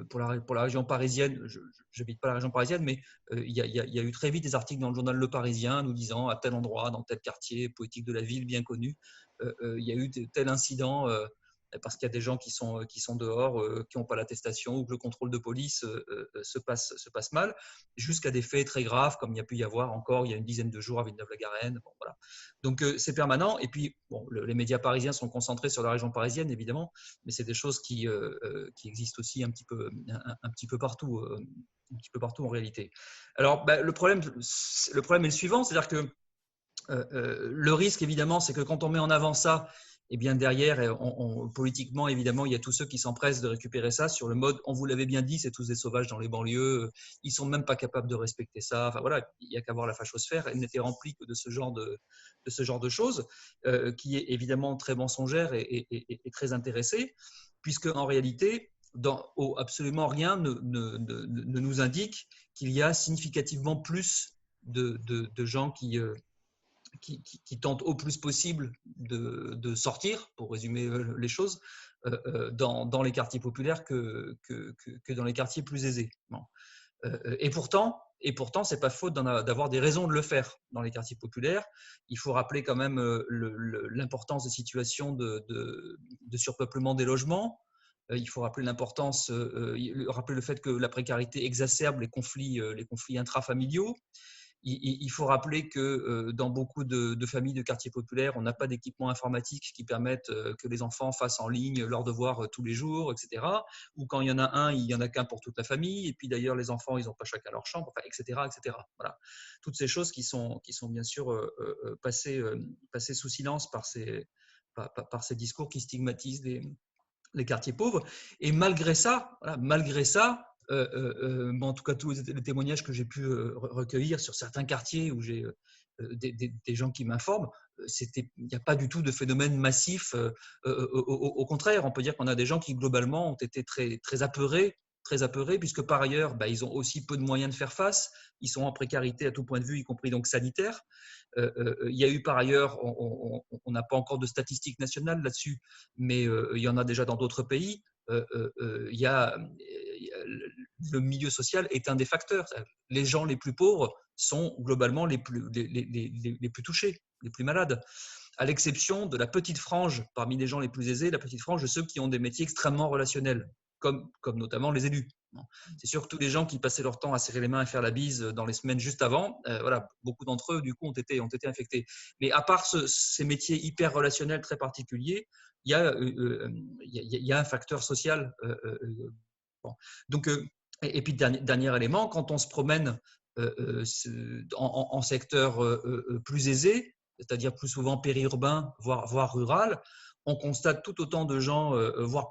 pour la région parisienne, je n'habite pas la région parisienne, mais il y a eu très vite des articles dans le journal Le Parisien nous disant à tel endroit, dans tel quartier, politique de la ville bien connu, il y a eu tel incident parce qu'il y a des gens qui sont dehors, qui n'ont pas l'attestation ou que le contrôle de police se passe mal, jusqu'à des faits très graves comme il y a pu y avoir encore il y a une dizaine de jours à Villeneuve-la-Garenne. Bon, voilà. Donc c'est permanent. Et puis bon, les médias parisiens sont concentrés sur la région parisienne évidemment, mais c'est des choses qui existent aussi un petit peu partout, en réalité. Alors le problème est le suivant, c'est-à-dire que le risque évidemment, c'est que quand on met en avant ça, Et bien derrière, politiquement, évidemment, il y a tous ceux qui s'empressent de récupérer ça sur le mode « on vous l'avait bien dit, c'est tous des sauvages dans les banlieues, ils sont même pas capables de respecter ça ». Enfin voilà, il n'y a qu'à voir la fachosphère, elle n'était remplie que de ce genre de choses, qui est évidemment très mensongère et très intéressée, puisque en réalité, absolument rien ne nous indique qu'il y a significativement plus de gens qui tentent au plus possible de sortir, pour résumer les choses, dans les quartiers populaires que dans les quartiers plus aisés. Bon. Et pourtant, c'est pas faute d'avoir des raisons de le faire dans les quartiers populaires. Il faut rappeler quand même l'importance des situations de surpeuplement des logements. Il faut rappeler rappeler le fait que la précarité exacerbe les conflits intrafamiliaux. Il faut rappeler que dans beaucoup de familles de quartiers populaires, on n'a pas d'équipement informatique qui permettent que les enfants fassent en ligne leurs devoirs tous les jours, etc. Ou quand il y en a un, il n'y en a qu'un pour toute la famille. Et puis d'ailleurs, les enfants, ils n'ont pas chacun leur chambre, enfin, etc., etc. Voilà. Toutes ces choses qui sont bien sûr passées sous silence par ces discours qui stigmatisent les quartiers pauvres. Et malgré ça, en tout cas tous les témoignages que j'ai pu recueillir sur certains quartiers où j'ai des gens qui m'informent, il n'y a pas du tout de phénomène massif. Au contraire, on peut dire qu'on a des gens qui globalement ont été très apeurés, puisque par ailleurs, ils ont aussi peu de moyens de faire face. Ils sont en précarité à tout point de vue, y compris donc sanitaire. Il y a eu par ailleurs, on n'a pas encore de statistiques nationales là-dessus, mais il y en a déjà dans d'autres pays. Le milieu social est un des facteurs. Les gens les plus pauvres sont globalement les plus touchés, les plus malades, à l'exception de la petite frange parmi les gens les plus aisés, la petite frange de ceux qui ont des métiers extrêmement relationnels, comme notamment les élus. C'est sûr que tous les gens qui passaient leur temps à serrer les mains et faire la bise dans les semaines juste avant, voilà, beaucoup d'entre eux, du coup, ont été infectés. Mais à part ces métiers hyper relationnels très particuliers, il y a un facteur social. Bon. Donc, et puis, dernier élément, quand on se promène en secteur plus aisé, c'est-à-dire plus souvent périurbain, voire rural, on constate tout autant de gens, voire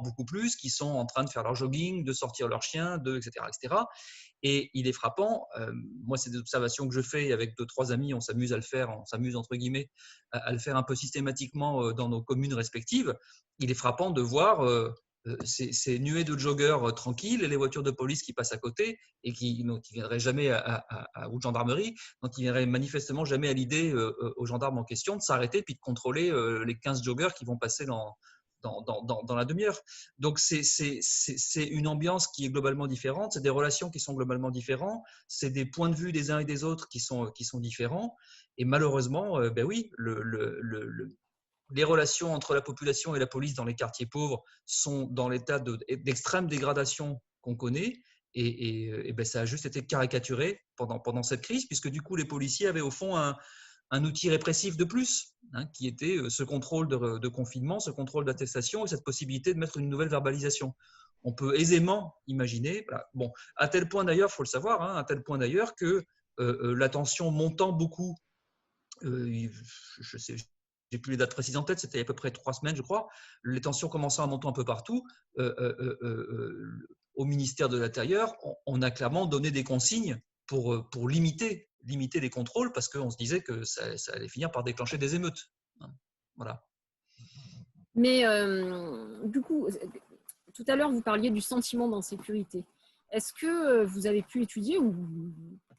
beaucoup plus, qui sont en train de faire leur jogging, de sortir leur chien, etc., etc. Et il est frappant, moi c'est des observations que je fais avec 2-3 amis, on s'amuse à le faire, on s'amuse entre guillemets à le faire un peu systématiquement dans nos communes respectives. Il est frappant de voir ces nuées de joggeurs tranquilles et les voitures de police qui passent à côté et qui ne viendraient jamais ou de gendarmerie, donc ils ne viendraient manifestement jamais à l'idée aux gendarmes en question de s'arrêter puis de contrôler les 15 joggeurs qui vont passer dans la demi-heure. Donc, c'est une ambiance qui est globalement différente, c'est des relations qui sont globalement différentes, c'est des points de vue des uns et des autres qui sont différents. Et malheureusement, oui, les relations entre la population et la police dans les quartiers pauvres sont dans l'état d'extrême dégradation qu'on connaît. Et ça a juste été caricaturé pendant cette crise, puisque du coup, les policiers avaient au fond un outil répressif de plus, qui était ce contrôle de confinement, ce contrôle d'attestation et cette possibilité de mettre une nouvelle verbalisation. On peut aisément imaginer, voilà. Bon, à tel point d'ailleurs, il faut le savoir, à tel point d'ailleurs que la tension montant beaucoup, je sais, j'ai plus les dates précises en tête, c'était à peu près 3 semaines, je crois, les tensions commençant à monter un peu partout, au ministère de l'Intérieur, on a clairement donné des consignes pour limiter les contrôles parce qu'on se disait que ça allait finir par déclencher des émeutes. Voilà. Mais du coup, tout à l'heure, vous parliez du sentiment d'insécurité. Est-ce que vous avez pu étudier, ou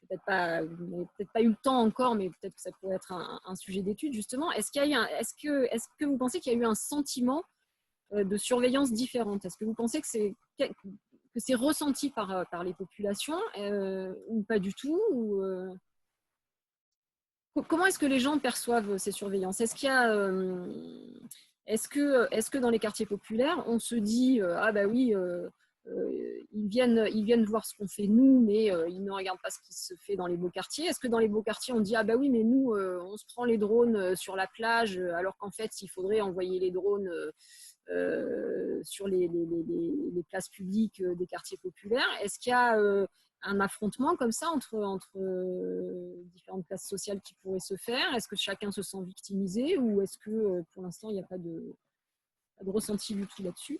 peut-être pas, vous n'avez peut-être pas eu le temps encore, mais peut-être que ça pourrait être un sujet d'étude justement. Est-ce que vous pensez qu'il y a eu un sentiment de surveillance différente? Est-ce que vous pensez que c'est ressenti par les populations ou pas du tout, comment est-ce que les gens perçoivent ces surveillances? Est-ce que dans les quartiers populaires, on se dit ah bah oui, ils viennent voir ce qu'on fait nous, mais ils ne regardent pas ce qui se fait dans les beaux quartiers? Est-ce que dans les beaux quartiers, on dit ah bah oui, mais nous, on se prend les drones sur la plage, alors qu'en fait, il faudrait envoyer les drones sur les places publiques des quartiers populaires? Est-ce qu'il y a un affrontement comme ça entre différentes classes sociales qui pourraient se faire? Est-ce que chacun se sent victimisé ou est-ce que pour l'instant, il n'y a pas de ressenti du tout là-dessus?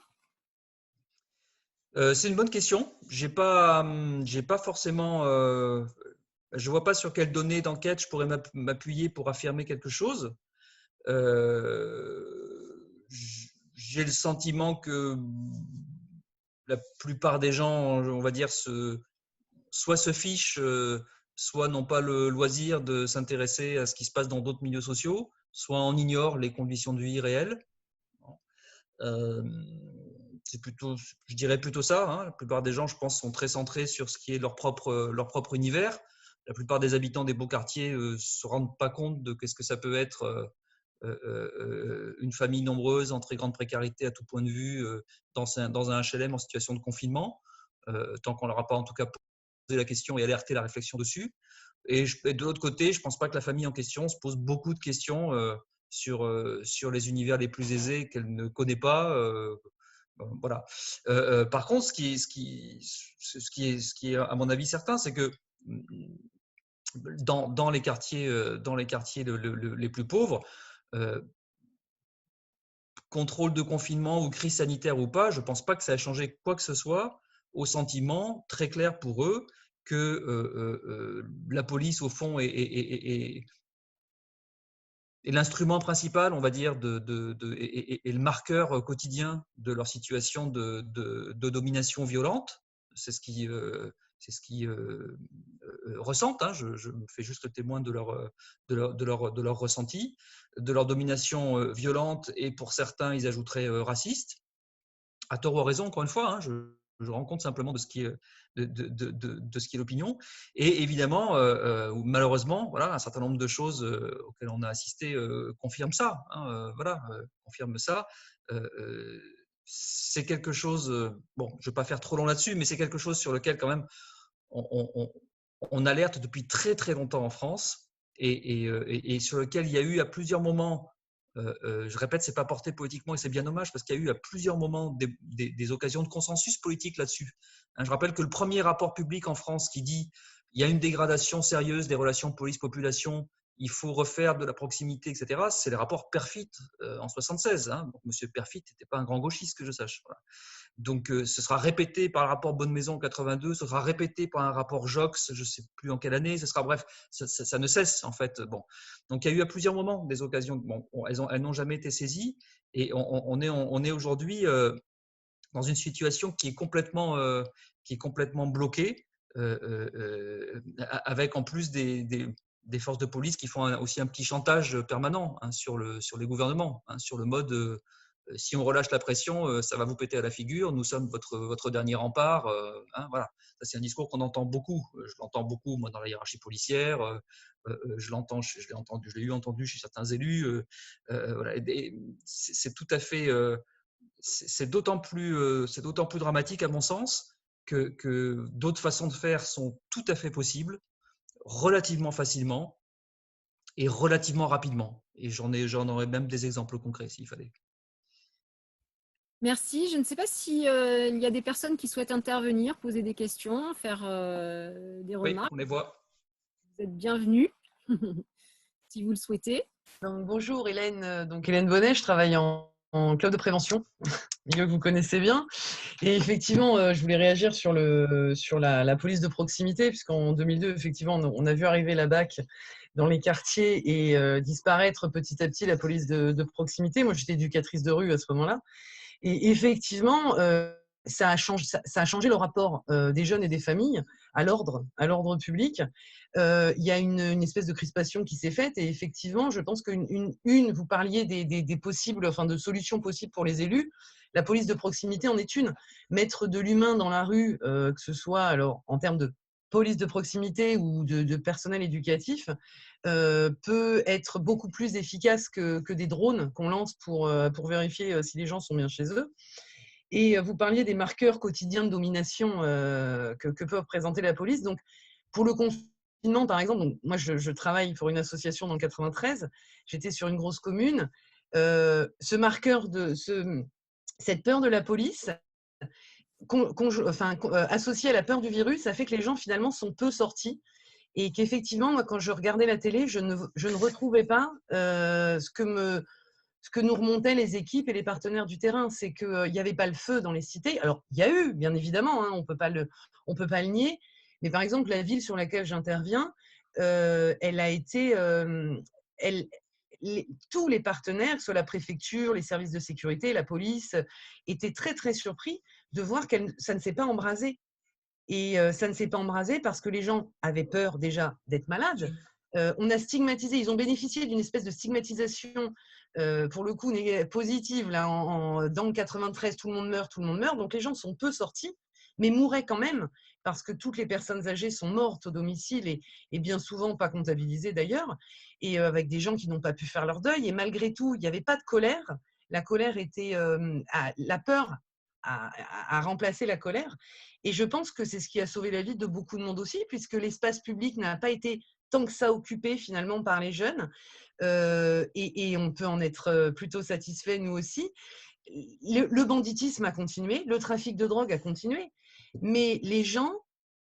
C'est une bonne question. J'ai pas forcément, je vois pas sur quelles données d'enquête je pourrais m'appuyer pour affirmer quelque chose. J'ai le sentiment que la plupart des gens, on va dire, soit se fichent, soit n'ont pas le loisir de s'intéresser à ce qui se passe dans d'autres milieux sociaux, soit en ignorent les conditions de vie réelles. C'est plutôt, je dirais plutôt ça. Hein. La plupart des gens, je pense, sont très centrés sur ce qui est leur propre univers. La plupart des habitants des beaux quartiers ne se rendent pas compte de qu'est-ce que ça peut être une famille nombreuse en très grande précarité à tout point de vue dans un HLM en situation de confinement, tant qu'on leur a pas en tout cas posé la question et alerté la réflexion dessus. Et de l'autre côté, je ne pense pas que la famille en question se pose beaucoup de questions sur les univers les plus aisés qu'elle ne connaît pas. Voilà. Par contre, ce qui est à mon avis certain, c'est que dans les quartiers les plus pauvres, contrôle de confinement ou crise sanitaire ou pas, je ne pense pas que ça a changé quoi que ce soit au sentiment très clair pour eux que la police, au fond, est l'instrument principal, on va dire, et le marqueur quotidien de leur situation de domination violente. C'est ce qu'ils ressentent. Hein. Je me fais juste le témoin de leur ressenti, de leur domination violente, et pour certains, ils ajouteraient raciste. À tort ou à raison, encore une fois, hein, je rends compte simplement de ce qui est l'opinion. Et évidemment, malheureusement, voilà, un certain nombre de choses auxquelles on a assisté confirment ça. Hein, confirment ça. C'est quelque chose, bon, je ne vais pas faire trop long là-dessus, mais c'est quelque chose sur lequel quand même on alerte depuis très très longtemps en France et sur lequel il y a eu à plusieurs moments, je répète, c'est pas porté politiquement et c'est bien dommage parce qu'il y a eu à plusieurs moments des occasions de consensus politique là-dessus. Hein, je rappelle que le premier rapport public en France qui dit il y a une dégradation sérieuse des relations police-population, il faut refaire de la proximité, etc., c'est le rapport Perfit en 76. Hein. Donc, Monsieur Perfit n'était pas un grand gauchiste que je sache. Voilà. Donc, ce sera répété par le rapport Bonne Maison en 82, ce sera répété par un rapport Jox, je ne sais plus en quelle année, ce sera bref, ça ne cesse en fait. Bon. Donc, il y a eu à plusieurs moments des occasions, bon, elles n'ont jamais été saisies et on est aujourd'hui dans une situation qui est complètement bloquée, avec en plus des forces de police qui font aussi un petit chantage permanent hein, sur les gouvernements, hein, sur le mode si on relâche la pression, ça va vous péter à la figure, nous sommes votre dernier rempart. Hein, voilà. Ça, c'est un discours qu'on entend beaucoup. Je l'entends beaucoup, moi, dans la hiérarchie policière. Je l'ai entendu chez certains élus. Voilà. C'est tout à fait. C'est d'autant plus dramatique, à mon sens, que d'autres façons de faire sont tout à fait possibles, relativement facilement et relativement rapidement. Et j'en aurais même des exemples concrets s'il fallait. Merci. Je ne sais pas s'il y a des personnes qui souhaitent intervenir, poser des questions, faire des remarques. Oui, on les voit. Vous êtes bienvenus, si vous le souhaitez. Donc, bonjour Hélène, donc Hélène Bonnet, je travaille en club de prévention, milieu que vous connaissez bien. Et effectivement, je voulais réagir sur la police de proximité, puisqu'en 2002, effectivement, on a vu arriver la BAC dans les quartiers et disparaître petit à petit la police de proximité. Moi, j'étais éducatrice de rue à ce moment-là. Et effectivement, ça a changé le rapport des jeunes et des familles à l'ordre public. Il y a une espèce de crispation qui s'est faite et effectivement, je pense vous parliez des possibles, enfin de solutions possibles pour les élus. La police de proximité en est une. Mettre de l'humain dans la rue, que ce soit alors en termes de police de proximité ou de personnel éducatif, peut être beaucoup plus efficace que des drones qu'on lance pour vérifier si les gens sont bien chez eux. Et vous parliez des marqueurs quotidiens de domination que peut représenter la police. Donc, pour le confinement, par exemple, donc, moi, je travaille pour une association dans le 93. J'étais sur une grosse commune. Ce marqueur cette peur de la police, associé à la peur du virus, ça fait que les gens finalement sont peu sortis. Et qu'effectivement, moi, quand je regardais la télé, je ne retrouvais pas ce que nous remontaient les équipes et les partenaires du terrain. C'est qu'il n'y avait pas le feu dans les cités. Alors, il y a eu, bien évidemment, hein, on peut pas le nier. Mais par exemple, la ville sur laquelle j'interviens, elle a été… tous les partenaires, que ce soit la préfecture, les services de sécurité, la police, étaient très, très surpris de voir que ça ne s'est pas embrasé. Et ça ne s'est pas embrasé parce que les gens avaient peur déjà d'être malades. On a stigmatisé, ils ont bénéficié d'une espèce de stigmatisation, pour le coup positive. Là, dans le 93, tout le monde meurt. Donc les gens sont peu sortis, mais mouraient quand même parce que toutes les personnes âgées sont mortes au domicile et bien souvent pas comptabilisées d'ailleurs, et avec des gens qui n'ont pas pu faire leur deuil. Et malgré tout, il n'y avait pas de colère. La colère était… la peur a remplacé la colère. Et je pense que c'est ce qui a sauvé la vie de beaucoup de monde aussi, puisque l'espace public n'a pas été tant que ça occupé finalement par les jeunes. Et on peut en être plutôt satisfait, nous aussi. Le banditisme a continué, le trafic de drogue a continué, mais les gens,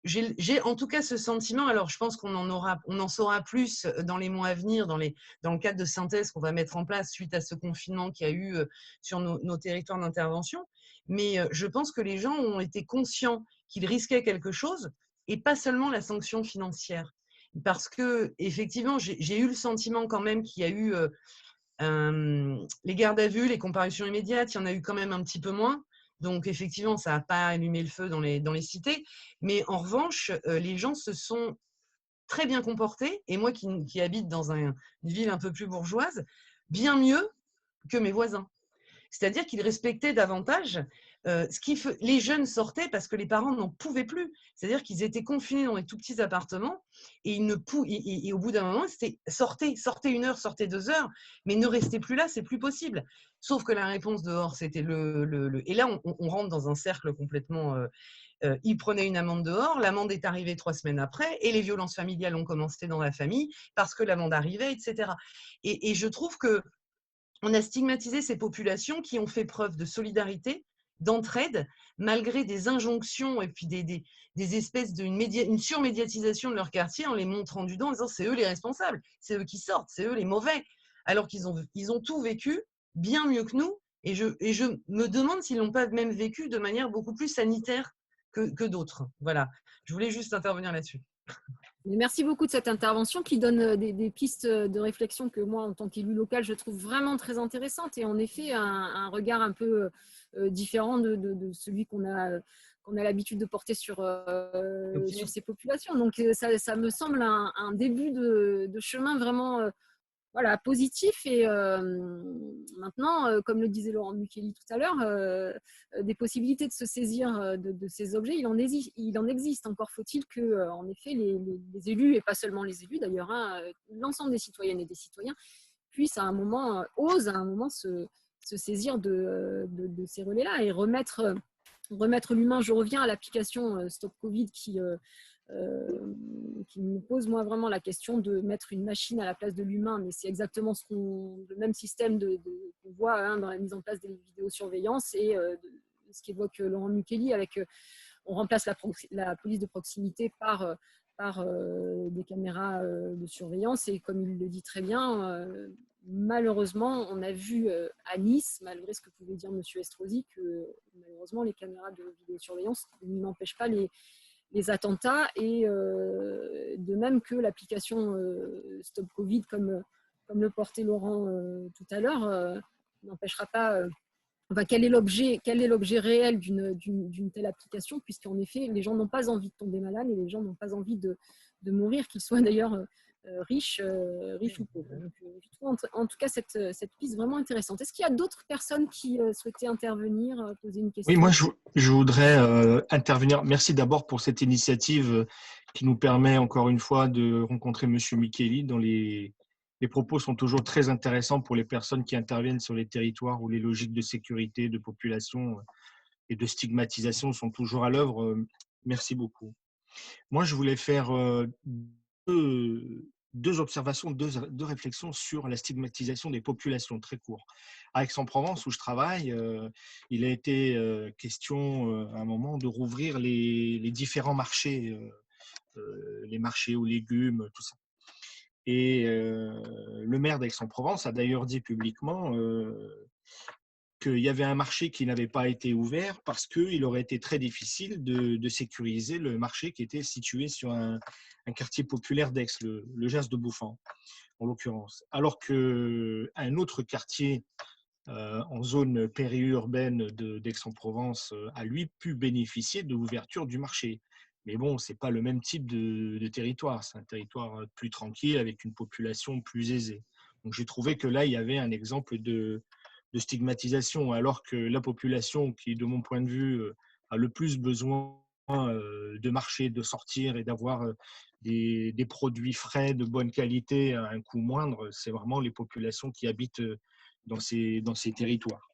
j'ai en tout cas ce sentiment, alors je pense qu'on en saura plus dans les mois à venir, dans le cadre de synthèse qu'on va mettre en place suite à ce confinement qu'il y a eu sur nos territoires d'intervention, mais je pense que les gens ont été conscients qu'ils risquaient quelque chose et pas seulement la sanction financière. Parce que effectivement, j'ai eu le sentiment quand même qu'il y a eu les gardes à vue, les comparutions immédiates, il y en a eu quand même un petit peu moins. Donc effectivement, ça n'a pas allumé le feu dans les cités. Mais en revanche, les gens se sont très bien comportés. Et moi qui habite dans une ville un peu plus bourgeoise, bien mieux que mes voisins. C'est-à-dire qu'ils respectaient davantage les jeunes sortaient parce que les parents n'en pouvaient plus. C'est-à-dire qu'ils étaient confinés dans des tout petits appartements et, et au bout d'un moment, c'était sortez 1 heure, sortez 2 heures, mais ne restez plus là, c'est plus possible. Sauf que la réponse dehors, c'était Et là, on rentre dans un cercle complètement… ils prenaient une amende dehors, l'amende est arrivée 3 semaines après et les violences familiales ont commencé dans la famille parce que l'amende arrivait, etc. Et je trouve que on a stigmatisé ces populations qui ont fait preuve de solidarité, d'entraide, malgré des injonctions et puis des espèces une surmédiatisation de leur quartier en les montrant du doigt, en disant c'est eux les responsables, c'est eux qui sortent, c'est eux les mauvais, alors qu'ils ont tout vécu bien mieux que nous. Et je me demande s'ils n'ont pas même vécu de manière beaucoup plus sanitaire que d'autres. Voilà, je voulais juste intervenir là-dessus. Merci beaucoup de cette intervention qui donne des pistes de réflexion que moi, en tant qu'élu local, je trouve vraiment très intéressantes et en effet un regard un peu différent de celui qu'on a l'habitude de porter sur ces populations. Donc ça me semble un début de chemin vraiment voilà, positif. Et maintenant, comme le disait Laurent Mukeli tout à l'heure, des possibilités de se saisir de ces objets, il en existe. Encore faut-il que, en effet, les élus, et pas seulement les élus d'ailleurs, hein, l'ensemble des citoyennes et des citoyens, puissent à un moment, osent à un moment se saisir de ces relais-là et remettre l'humain. Je reviens à l'application Stop Covid qui me pose moi vraiment la question de mettre une machine à la place de l'humain, mais c'est exactement le même système qu'on voit hein, dans la mise en place des vidéosurveillances et ce qu'évoque Laurent Mukeli avec on remplace la police de proximité par des caméras de surveillance et comme il le dit très bien, malheureusement on a vu à Nice, malgré ce que pouvait dire monsieur Estrosi, que malheureusement les caméras de vidéosurveillance n'empêchent pas les attentats et de même que l'application Stop Covid, comme le portait Laurent tout à l'heure, n'empêchera pas. Quel est l'objet réel d'une telle application, puisqu'en effet, les gens n'ont pas envie de tomber malades et les gens n'ont pas envie de mourir, qu'ils soient d'ailleurs riches ou pauvres. Donc, je trouve en tout cas cette piste vraiment intéressante. Est-ce qu'il y a d'autres personnes qui souhaitaient intervenir, poser une question ? Oui, moi, je voudrais intervenir. Merci d'abord pour cette initiative qui nous permet encore une fois de rencontrer M. Mukeli. Les propos sont toujours très intéressants pour les personnes qui interviennent sur les territoires où les logiques de sécurité, de population et de stigmatisation sont toujours à l'œuvre. Merci beaucoup. Moi, je voulais faire deux observations, deux réflexions sur la stigmatisation des populations, très court. À Aix-en-Provence, où je travaille, il a été question à un moment de rouvrir les différents marchés, les marchés aux légumes, tout ça. Et le maire d'Aix-en-Provence a d'ailleurs dit publiquement qu'il y avait un marché qui n'avait pas été ouvert parce qu'il aurait été très difficile de sécuriser le marché qui était situé sur un quartier populaire d'Aix, le Jas de Bouffan, en l'occurrence. Alors qu'un autre quartier en zone périurbaine d'Aix-en-Provence a, lui, pu bénéficier de l'ouverture du marché. Mais bon, ce n'est pas le même type de territoire. C'est un territoire plus tranquille, avec une population plus aisée. Donc j'ai trouvé que là, il y avait un exemple de stigmatisation, alors que la population qui, de mon point de vue, a le plus besoin de marcher, de sortir et d'avoir des produits frais de bonne qualité à un coût moindre, c'est vraiment les populations qui habitent dans ces territoires.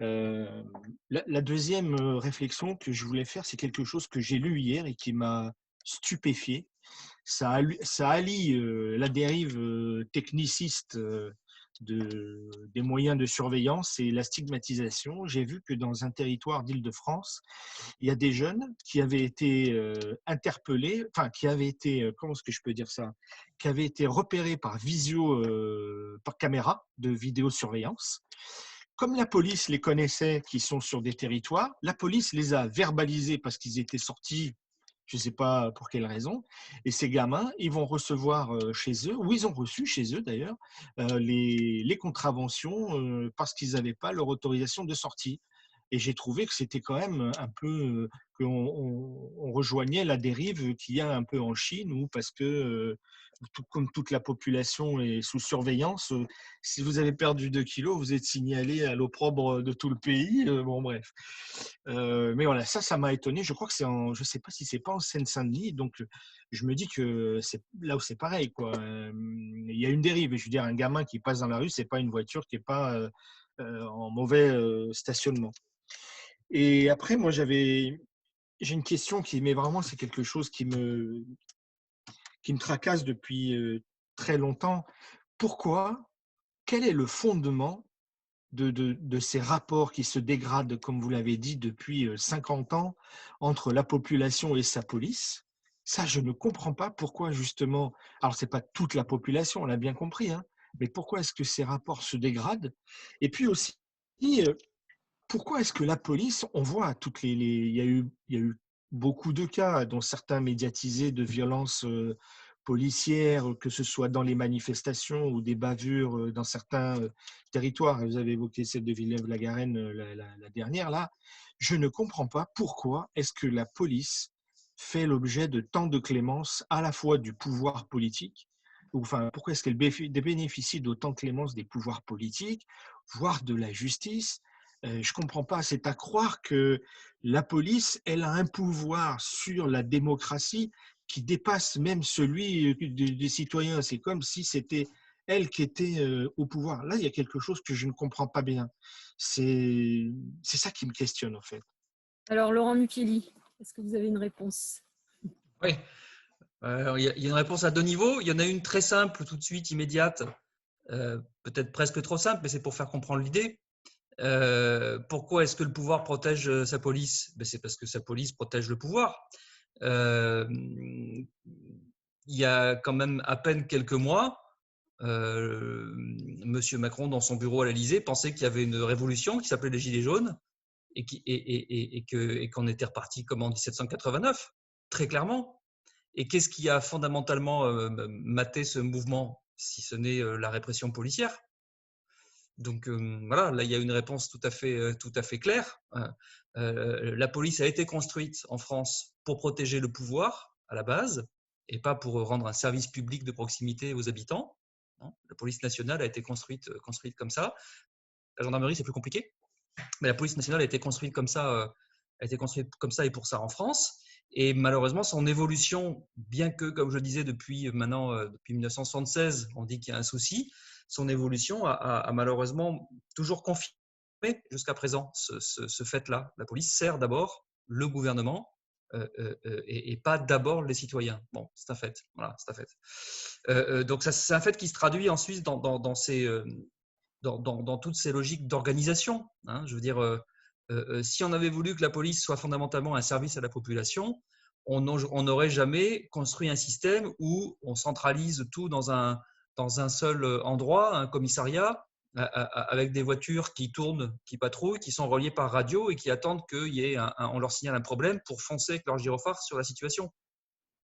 La deuxième réflexion que je voulais faire, c'est quelque chose que j'ai lu hier et qui m'a stupéfié. Ça allie la dérive techniciste des moyens de surveillance et la stigmatisation. J'ai vu que dans un territoire d'Île-de-France, il y a des jeunes qui avaient été interpellés, enfin qui avaient été, comment est-ce que je peux dire ça, qui avaient été repérés par par caméra de vidéosurveillance. Comme la police les connaissait, qui sont sur des territoires, la police les a verbalisés parce qu'ils étaient sortis, je ne sais pas pour quelle raison, et ces gamins, ils vont recevoir chez eux, ou ils ont reçu chez eux d'ailleurs, les contraventions parce qu'ils n'avaient pas leur autorisation de sortie. Et j'ai trouvé que c'était quand même un peu, qu'on rejoignait la dérive qu'il y a un peu en Chine, où parce que, comme toute la population est sous surveillance, si vous avez perdu 2 kilos, vous êtes signalé à l'opprobre de tout le pays. Bon, bref. Mais voilà, ça m'a étonné. Je crois que je ne sais pas si c'est pas en Seine-Saint-Denis, donc je me dis que c'est là où c'est pareil, quoi. Il y a une dérive. Je veux dire, un gamin qui passe dans la rue, c'est pas une voiture qui est pas en mauvais stationnement. Et après, moi, j'ai une question mais vraiment, c'est quelque chose qui me tracasse depuis très longtemps. Pourquoi? Quel est le fondement de ces rapports qui se dégradent, comme vous l'avez dit, depuis 50 ans entre la population et sa police? Ça, je ne comprends pas pourquoi, justement. Alors, ce n'est pas toute la population, on l'a bien compris, hein, mais pourquoi est-ce que ces rapports se dégradent? Et puis aussi, pourquoi est-ce que la police, on voit il y a eu beaucoup de cas, dont certains médiatisés, de violences policières, que ce soit dans les manifestations ou des bavures dans certains territoires. Vous avez évoqué celle de Villeneuve-la-Garenne, la dernière, là. Je ne comprends pas pourquoi est-ce que la police fait l'objet de tant de clémence, à la fois du pouvoir politique, enfin, pourquoi est-ce qu'elle bénéficie d'autant de clémence des pouvoirs politiques, voire de la justice? Je ne comprends pas. C'est à croire que la police, elle a un pouvoir sur la démocratie qui dépasse même celui des citoyens. C'est comme si c'était elle qui était au pouvoir. Là, il y a quelque chose que je ne comprends pas bien. C'est ça qui me questionne, en fait. Alors, Laurent Mukieli, est-ce que vous avez une réponse? Oui, il y a une réponse à 2 niveaux. Il y en a une très simple, tout de suite, immédiate, peut-être presque trop simple, mais c'est pour faire comprendre l'idée. Pourquoi est-ce que le pouvoir protège sa police? C'est parce que sa police protège le pouvoir. Il y a quand même à peine quelques mois, Monsieur Macron, dans son bureau à l'Élysée, pensait qu'il y avait une révolution qui s'appelait les Gilets jaunes et qu'on était reparti comme en 1789, très clairement. Et qu'est-ce qui a fondamentalement maté ce mouvement, si ce n'est la répression policière? Donc voilà, là il y a une réponse tout à fait claire. La police a été construite en France pour protéger le pouvoir à la base et pas pour rendre un service public de proximité aux habitants. La police nationale a été construite comme ça. La gendarmerie, c'est plus compliqué, mais la police nationale a été construite comme ça et pour ça en France. Et malheureusement, son évolution, bien que, comme je le disais, depuis 1976, on dit qu'il y a un souci, son évolution a malheureusement toujours confirmé jusqu'à présent ce fait-là. La police sert d'abord le gouvernement et pas d'abord les citoyens. Bon, c'est un fait. Voilà, c'est un fait. Donc, c'est un fait qui se traduit ensuite dans toutes ces logiques d'organisation. Hein. Je veux dire, si on avait voulu que la police soit fondamentalement un service à la population, on n'aurait jamais construit un système où on centralise tout dans un seul endroit, un commissariat, avec des voitures qui tournent, qui patrouillent, qui sont reliées par radio et qui attendent qu'on leur signale un problème pour foncer avec leur gyrophare sur la situation.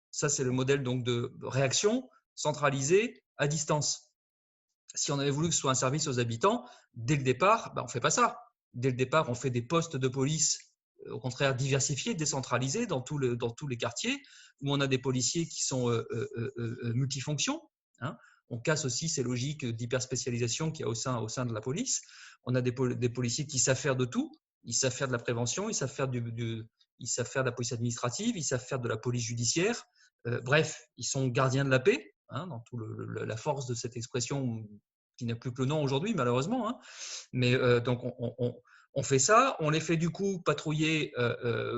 Ça, c'est le modèle donc de réaction centralisée à distance. Si on avait voulu que ce soit un service aux habitants, dès le départ, on ne fait pas ça. Dès le départ, on fait des postes de police, au contraire, diversifiés, décentralisés dans tous les quartiers, où on a des policiers qui sont multifonctions. Hein. On casse aussi ces logiques d'hyperspécialisation qu'il y a au sein de la police. On a des policiers qui savent faire de tout. Ils savent faire de la prévention, ils savent faire de la police administrative, ils savent faire de la police judiciaire. Bref, ils sont gardiens de la paix, hein, dans toute la force de cette expression qui n'a plus que le nom aujourd'hui, malheureusement. Hein. Mais donc, on fait ça. On les fait du coup patrouiller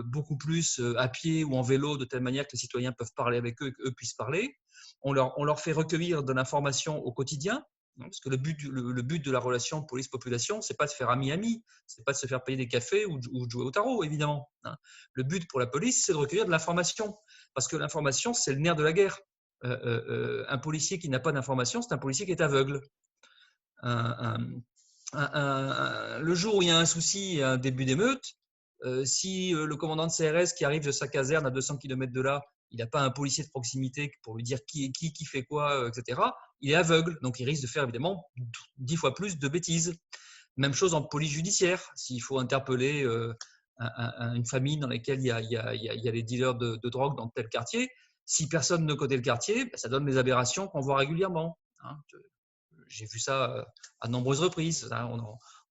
beaucoup plus à pied ou en vélo, de telle manière que les citoyens peuvent parler avec eux et qu'eux puissent parler. On leur fait recueillir de l'information au quotidien. Parce que le but de la relation police-population, c'est pas de faire ami-ami, c'est pas de se faire payer des cafés ou de jouer au tarot, évidemment. Hein. Le but pour la police, c'est de recueillir de l'information, parce que l'information, c'est le nerf de la guerre. Un policier qui n'a pas d'information, c'est un policier qui est aveugle. Le jour où il y a un souci, un début d'émeute, si le commandant de CRS qui arrive de sa caserne à 200 km de là, il n'a pas un policier de proximité pour lui dire qui est qui fait quoi, etc., il est aveugle. Donc, il risque de faire évidemment 10 fois plus de bêtises. Même chose en police judiciaire. S'il faut interpeller une famille dans laquelle il y a les dealers de drogue dans tel quartier, si personne ne connaît le quartier, ça donne des aberrations qu'on voit régulièrement. Hein. J'ai vu ça à de nombreuses reprises. Hein.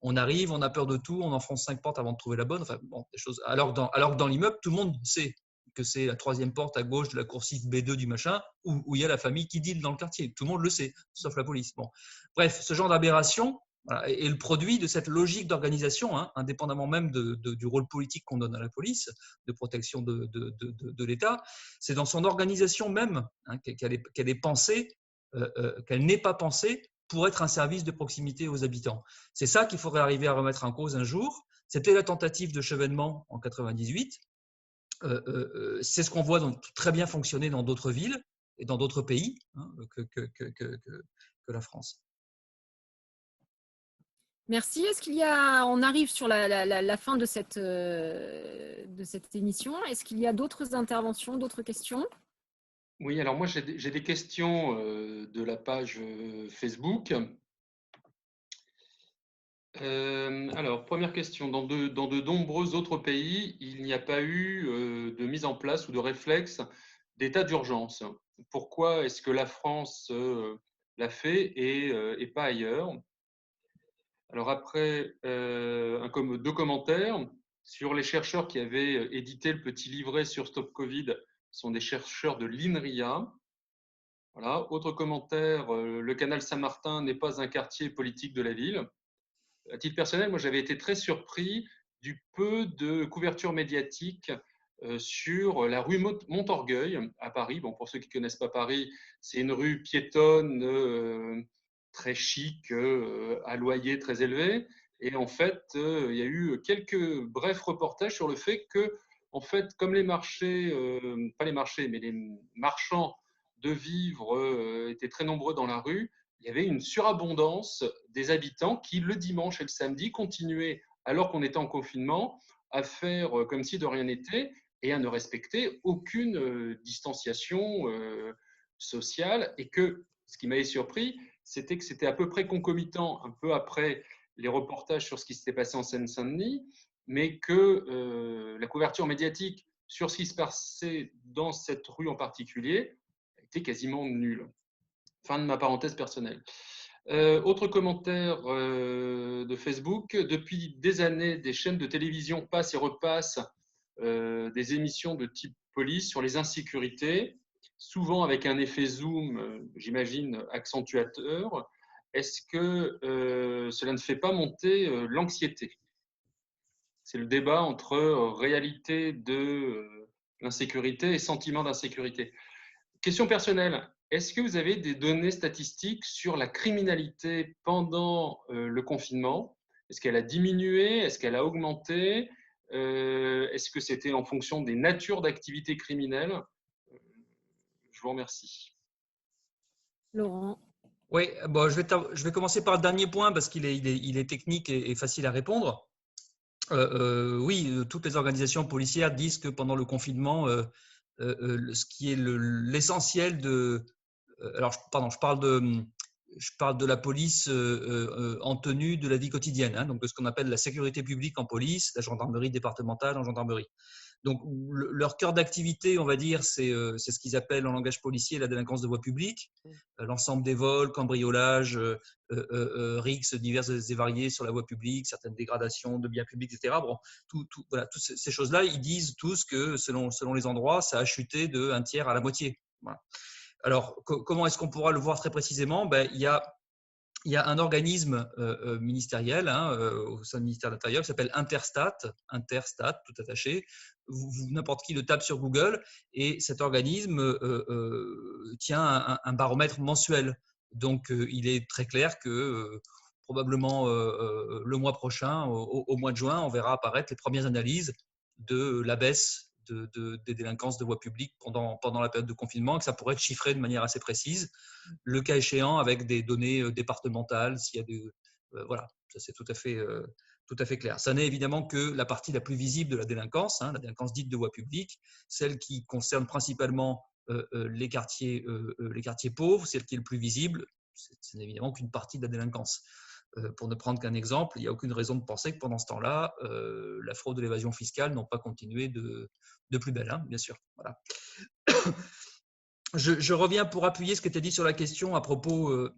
On arrive, on a peur de tout, on enfonce 5 portes avant de trouver la bonne. Enfin, bon, des choses. Alors que dans l'immeuble, tout le monde sait que c'est la 3e porte à gauche de la coursive B2 du machin, où il y a la famille qui deal dans le quartier. Tout le monde le sait, sauf la police. Bon. Bref, ce genre d'aberration est le produit de cette logique d'organisation, hein, indépendamment même du rôle politique qu'on donne à la police, de protection de l'État. C'est dans son organisation même, hein, qu'elle est pensée, qu'elle n'est pas pensée pour être un service de proximité aux habitants. C'est ça qu'il faudrait arriver à remettre en cause un jour. C'était la tentative de Chevènement en 98. C'est ce qu'on voit très bien fonctionner dans d'autres villes et dans d'autres pays, hein, que la France. Merci. On arrive sur la fin de cette émission. Est-ce qu'il y a d'autres interventions, d'autres questions ? Oui, alors moi j'ai des questions de la page Facebook. Alors, première question. Dans de nombreux autres pays, il n'y a pas eu de mise en place ou de réflexe d'état d'urgence. Pourquoi est-ce que la France l'a fait et pas ailleurs? Alors après, 2 commentaires. Sur les chercheurs qui avaient édité le petit livret sur Stop Covid, sont des chercheurs de l'INRIA. Voilà. Autre commentaire, le canal Saint-Martin n'est pas un quartier politique de la ville. À titre personnel, moi j'avais été très surpris du peu de couverture médiatique sur la rue Montorgueil à Paris. Bon, pour ceux qui ne connaissent pas Paris, c'est une rue piétonne très chic, à loyer très élevé. Et en fait, il y a eu quelques brefs reportages sur le fait que, en fait, comme les marchés, pas les marchés, mais les marchands de vivres étaient très nombreux dans la rue, il y avait une surabondance des habitants qui, le dimanche et le samedi, continuaient, alors qu'on était en confinement, à faire comme si de rien n'était et à ne respecter aucune distanciation sociale. Et que, ce qui m'avait surpris, c'était que c'était à peu près concomitant, un peu après les reportages sur ce qui s'était passé en Seine-Saint-Denis, mais que la couverture médiatique sur ce qui se passait dans cette rue en particulier était quasiment nulle. Fin de ma parenthèse personnelle. Autre commentaire de Facebook. Depuis des années, des chaînes de télévision passent et repassent des émissions de type police sur les insécurités, souvent avec un effet zoom, j'imagine, accentuateur. Est-ce que cela ne fait pas monter l'anxiété? C'est le débat entre réalité de l'insécurité et sentiment d'insécurité. Question personnelle, est-ce que vous avez des données statistiques sur la criminalité pendant le confinement? Est-ce qu'elle a diminué? Est-ce qu'elle a augmenté? Est-ce que c'était en fonction des natures d'activités criminelles? Je vous remercie. Laurent. Oui, bon, je vais commencer par le dernier point parce qu'il est technique et facile à répondre. Oui, toutes les organisations policières disent que pendant le confinement, ce qui est l'essentiel de… alors, pardon, je parle de la police en tenue de la vie quotidienne, hein, donc de ce qu'on appelle la sécurité publique en police, la gendarmerie départementale en gendarmerie. Donc, leur cœur d'activité, on va dire, c'est ce qu'ils appellent en langage policier la délinquance de voie publique, l'ensemble des vols, cambriolages, rixes diverses et variées sur la voie publique, certaines dégradations de biens publics, etc. Bon, voilà, toutes ces choses-là, ils disent tous que selon les endroits, ça a chuté de 1/3 à la moitié. Voilà. Alors, comment est-ce qu'on pourra le voir très précisément? Il y a un organisme ministériel au sein du ministère de l'Intérieur qui s'appelle Interstat, tout attaché. N'importe qui le tape sur Google et cet organisme tient un baromètre mensuel. Donc, il est très clair que probablement le mois prochain, au mois de juin, on verra apparaître les premières analyses de la baisse des délinquances de voie publique pendant la période de confinement, et que ça pourrait être chiffré de manière assez précise, le cas échéant avec des données départementales, s'il y a des… voilà, ça c'est tout à fait clair. Ça n'est évidemment que la partie la plus visible de la délinquance, la délinquance dite de voie publique, celle qui concerne principalement les quartiers pauvres, celle qui est le plus visible, ce n'est évidemment qu'une partie de la délinquance. Pour ne prendre qu'un exemple, il n'y a aucune raison de penser que pendant ce temps-là, la fraude et l'évasion fiscale n'ont pas continué de plus belle, bien sûr. Voilà. Je reviens pour appuyer ce qui était dit sur la question à propos,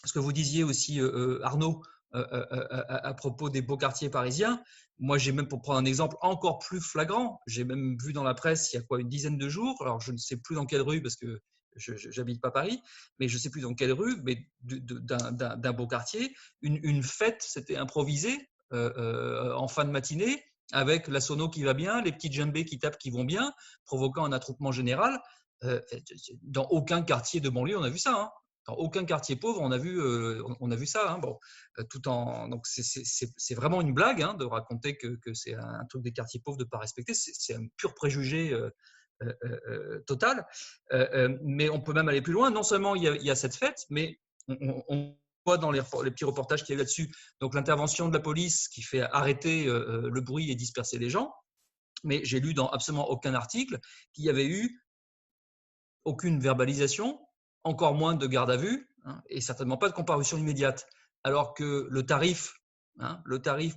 ce que vous disiez aussi, Arnaud, à propos des beaux quartiers parisiens. Moi, j'ai même, pour prendre un exemple encore plus flagrant, j'ai même vu dans la presse il y a une dizaine de jours, alors je ne sais plus dans quelle rue parce que je n'habite pas Paris, mais je ne sais plus dans quelle rue, mais d'un beau quartier, une fête s'était improvisée en fin de matinée avec la sono qui va bien, les petits djembés qui tapent qui vont bien, provoquant un attroupement général. Dans aucun quartier de banlieue, on a vu ça. Dans aucun quartier pauvre, on a vu ça. Bon, donc c'est vraiment une blague de raconter que c'est un truc des quartiers pauvres de ne pas respecter. C'est un pur préjugé total. Mais on peut même aller plus loin. Non seulement il y a cette fête, mais on voit dans les petits reportages qu'il y a eu là-dessus, donc l'intervention de la police qui fait arrêter le bruit et disperser les gens. Mais j'ai lu dans absolument aucun article qu'il y avait eu aucune verbalisation, encore moins de garde à vue, et certainement pas de comparution immédiate. Alors que le tarif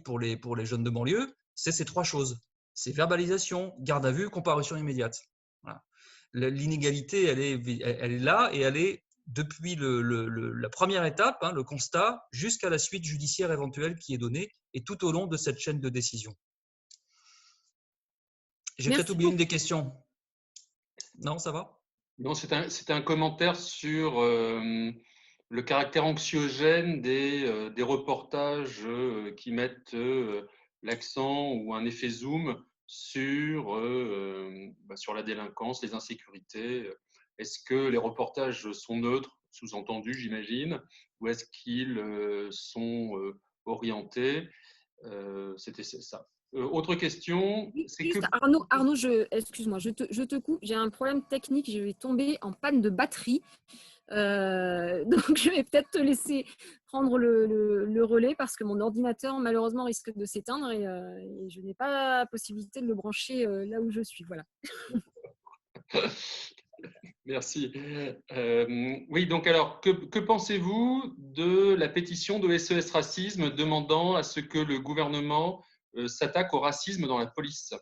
pour les jeunes de banlieue, c'est ces trois choses. C'est verbalisation, garde à vue, comparution immédiate. Voilà. L'inégalité, elle est là et elle est depuis la première étape, le constat, jusqu'à la suite judiciaire éventuelle qui est donnée et tout au long de cette chaîne de décision. J'ai peut-être oublié une des questions. Non, ça va? Non, c'est un commentaire sur le caractère anxiogène des reportages qui mettent l'accent ou un effet zoom sur la délinquance, les insécurités. Est-ce que les reportages sont neutres, sous-entendu, j'imagine, ou est-ce qu'ils sont orientés? C'était ça. Autre question. Arnaud, excuse-moi, je te coupe. J'ai un problème technique. Je vais tomber en panne de batterie. Donc, je vais peut-être te laisser prendre le relais parce que mon ordinateur, malheureusement, risque de s'éteindre et je n'ai pas la possibilité de le brancher là où je suis. Voilà. Merci. Oui, donc alors, que pensez-vous de la pétition de SOS Racisme demandant à ce que le gouvernement s'attaque au racisme dans la police?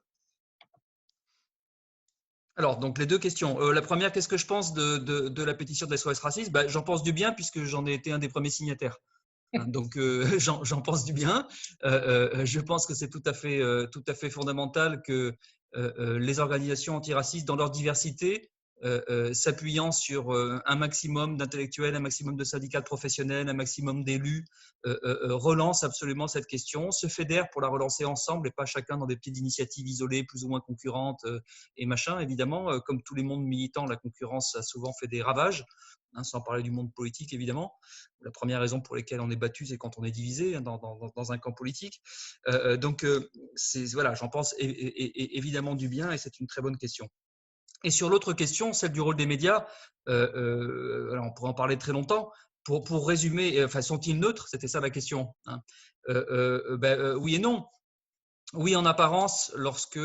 Alors, donc les deux questions. La première, qu'est-ce que je pense de la pétition de SOS Racisme? J'en pense du bien puisque j'en ai été un des premiers signataires. Donc, j'en pense du bien. Je pense que c'est tout à fait fondamental que les organisations antiracistes, dans leur diversité, s'appuyant sur un maximum d'intellectuels, un maximum de syndicats professionnels, un maximum d'élus, relance absolument cette question, se fédère pour la relancer ensemble et pas chacun dans des petites initiatives isolées, plus ou moins concurrentes et machin. Évidemment, comme tous les mondes militants, la concurrence a souvent fait des ravages, hein, sans parler du monde politique évidemment. La première raison pour laquelle on est battu, c'est quand on est divisé dans un camp politique. Donc, voilà, j'en pense évidemment du bien et c'est une très bonne question. Et sur l'autre question, celle du rôle des médias, alors on pourrait en parler très longtemps. Pour résumer, enfin, sont-ils neutres? C'était ça la question. Hein. Oui et non. Oui, en apparence, lorsque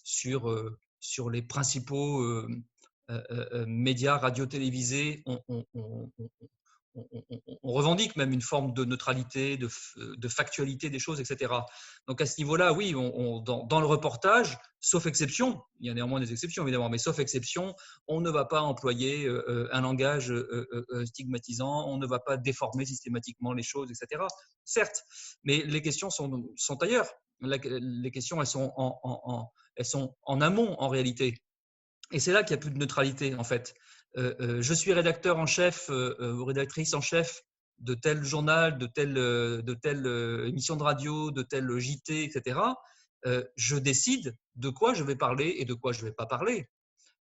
sur les principaux médias radio-télévisés, on revendique même une forme de neutralité, de factualité des choses, etc. Donc à ce niveau-là, oui, dans le reportage, sauf exception, il y a néanmoins des exceptions évidemment, mais sauf exception, on ne va pas employer un langage stigmatisant, on ne va pas déformer systématiquement les choses, etc. Certes, mais les questions sont ailleurs. Les questions, elles sont en amont en réalité. Et c'est là qu'il n'y a plus de neutralité en fait. Je suis rédacteur en chef ou rédactrice en chef de tel journal, de telle émission de radio, de tel JT, etc. Je décide de quoi je vais parler et de quoi je ne vais pas parler.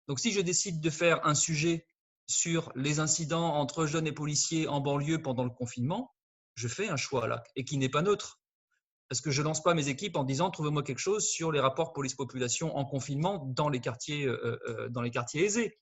Donc si je décide de faire un sujet sur les incidents entre jeunes et policiers en banlieue pendant le confinement, je fais un choix là et qui n'est pas neutre. Parce que je ne lance pas mes équipes en disant trouvez-moi quelque chose sur les rapports police-population en confinement dans les quartiers aisés.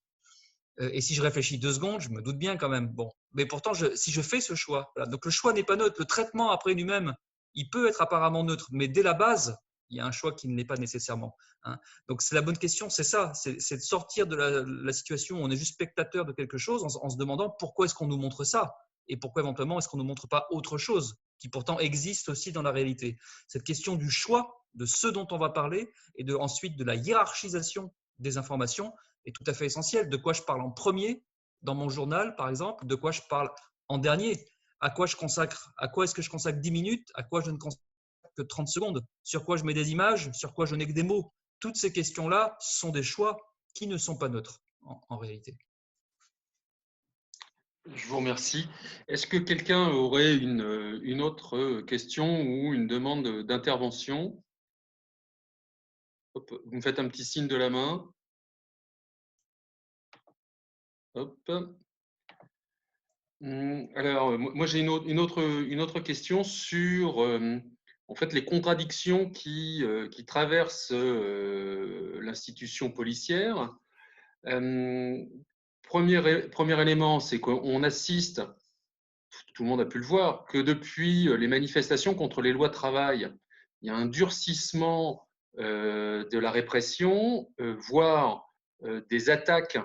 Et si je réfléchis 2 secondes, je me doute bien quand même. Bon, mais pourtant, si je fais ce choix, voilà. Donc le choix n'est pas neutre. Le traitement après lui-même, il peut être apparemment neutre, mais dès la base, il y a un choix qui ne l'est pas nécessairement. Hein. Donc c'est la bonne question, c'est ça, c'est de sortir de la situation où on est juste spectateur de quelque chose en se demandant pourquoi est-ce qu'on nous montre ça et pourquoi éventuellement est-ce qu'on ne nous montre pas autre chose qui pourtant existe aussi dans la réalité. Cette question du choix de ce dont on va parler et ensuite de la hiérarchisation des informations est tout à fait essentielle. De quoi je parle en premier dans mon journal, par exemple, de quoi je parle en dernier, à quoi est-ce que je consacre 10 minutes, à quoi je ne consacre que 30 secondes, sur quoi je mets des images, sur quoi je n'ai que des mots. Toutes ces questions-là sont des choix qui ne sont pas neutres en réalité. Je vous remercie. Est-ce que quelqu'un aurait une autre question ou une demande d'intervention? Hop, vous me faites un petit signe de la main. Hop. Alors, moi j'ai une autre question sur en fait les contradictions qui traversent l'institution policière. Premier élément, c'est qu'on assiste, tout le monde a pu le voir, que depuis les manifestations contre les lois de travail, il y a un durcissement de la répression, voire des attaques